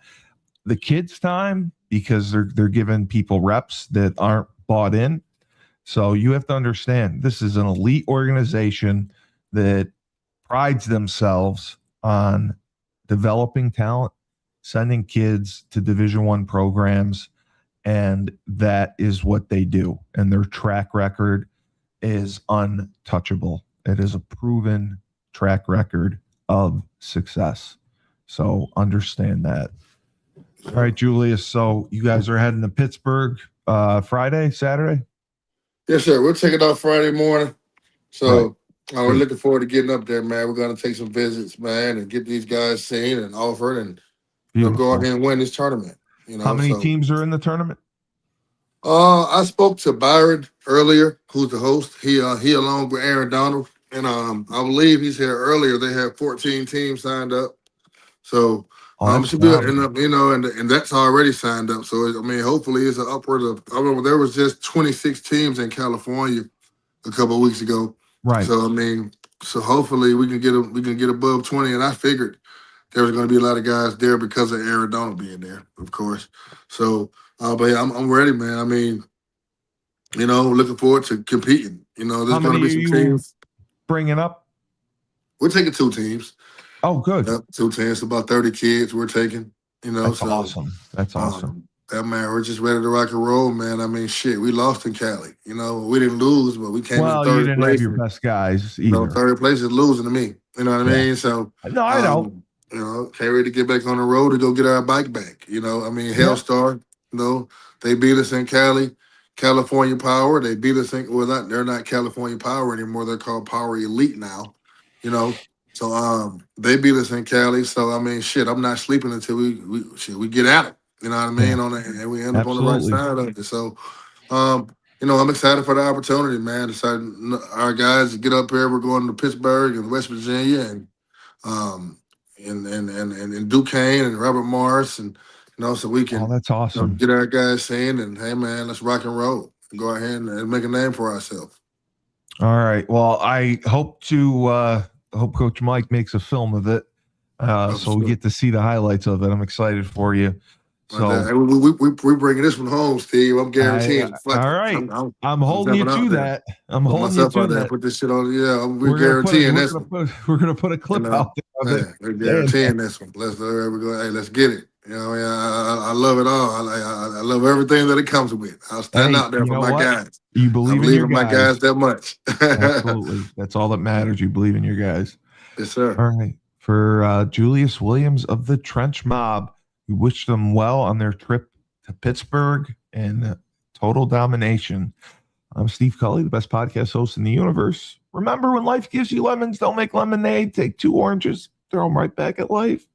S1: the kids' time, because they're giving people reps that aren't bought in. So you have to understand, this is an elite organization that prides themselves on developing talent, sending kids to Division I programs, and that is what they do. And their track record is untouchable. It is a proven track record of success. So understand that. All right, Julius. So you guys are heading to Pittsburgh Friday, Saturday?
S5: Yes, sir. We'll take it off Friday morning. So
S1: Right.
S5: we're looking forward to getting up there, man. We're going to take some visits, man, and get these guys seen and offered, and you know, go out here and win this tournament. You know,
S1: how many teams are in the tournament?
S5: I spoke to Byron earlier, who's the host. He along with Aaron Donald, and I believe he's here earlier. They have 14 teams signed up, so should be enough, you know, and that's already signed up. So I mean, hopefully, it's an upward of. I remember there was just 26 teams in California a couple of weeks ago.
S1: Right.
S5: So I mean, so hopefully we can get above 20. And I figured there was going to be a lot of guys there because of Aaron Donald being there, of course. So, but yeah, I'm ready, man. I mean, you know, looking forward to competing. You know, there's going to be some teams.
S1: bringing up?
S5: We're taking 2 teams.
S1: Oh, good.
S5: Yep, 2 teams, about 30 kids we're taking. You know,
S1: That's awesome. That's awesome.
S5: That man, we're just ready to rock and roll, man. I mean, shit, we lost in Cali. You know, we didn't lose, but we came in
S1: Well,
S5: third
S1: you didn't
S5: place.
S1: have your best guys either.
S5: You know, third place is losing to me. You know what I mean? So
S1: No, I know.
S5: You know, can't ready to get back on the road to go get our bike back. You know, I mean, Hellstar, you know, they beat us in Cali, California Power. They beat us in, well, they're not California Power anymore. They're called Power Elite now, you know. So they beat us in Cali. So I mean, shit, I'm not sleeping until we get at it. You know what I mean?
S1: Yeah.
S5: On it, and we end up on the right
S1: Absolutely.
S5: side of it. So you know, I'm excited for the opportunity, man. Decided our guys get up here. We're going to Pittsburgh and West Virginia and Duquesne and Robert Morris, and you know, so we can
S1: That's
S5: you know,
S1: awesome.
S5: get our guys seen and hey, man, let's rock and roll. Go ahead and make a name for ourselves.
S1: All right. Well, I hope Coach Mike makes a film of it, so we get to see the highlights of it. I'm excited for you. So
S5: we bringing this one home, Steve. I'm guaranteeing.
S1: all right, I'm holding you to that. I'm holding you to that.
S5: Put this shit on. Yeah, we're guaranteeing this one.
S1: We're gonna put a clip out there.
S5: Man, we're guaranteeing this one. Let's go. Hey, let's get it. You know, I love it all. I love everything that it comes with. I'll stand out there for my guys.
S1: You believe in
S5: my guys that much.
S1: Absolutely, that's all that matters. You believe in your guys.
S5: Yes, sir.
S1: All right, for Julius Williams of the Trench Mob. We wish them well on their trip to Pittsburgh and total domination. I'm Steve Cully, the best podcast host in the universe. Remember, when life gives you lemons, don't make lemonade. Take 2 oranges, throw them right back at life.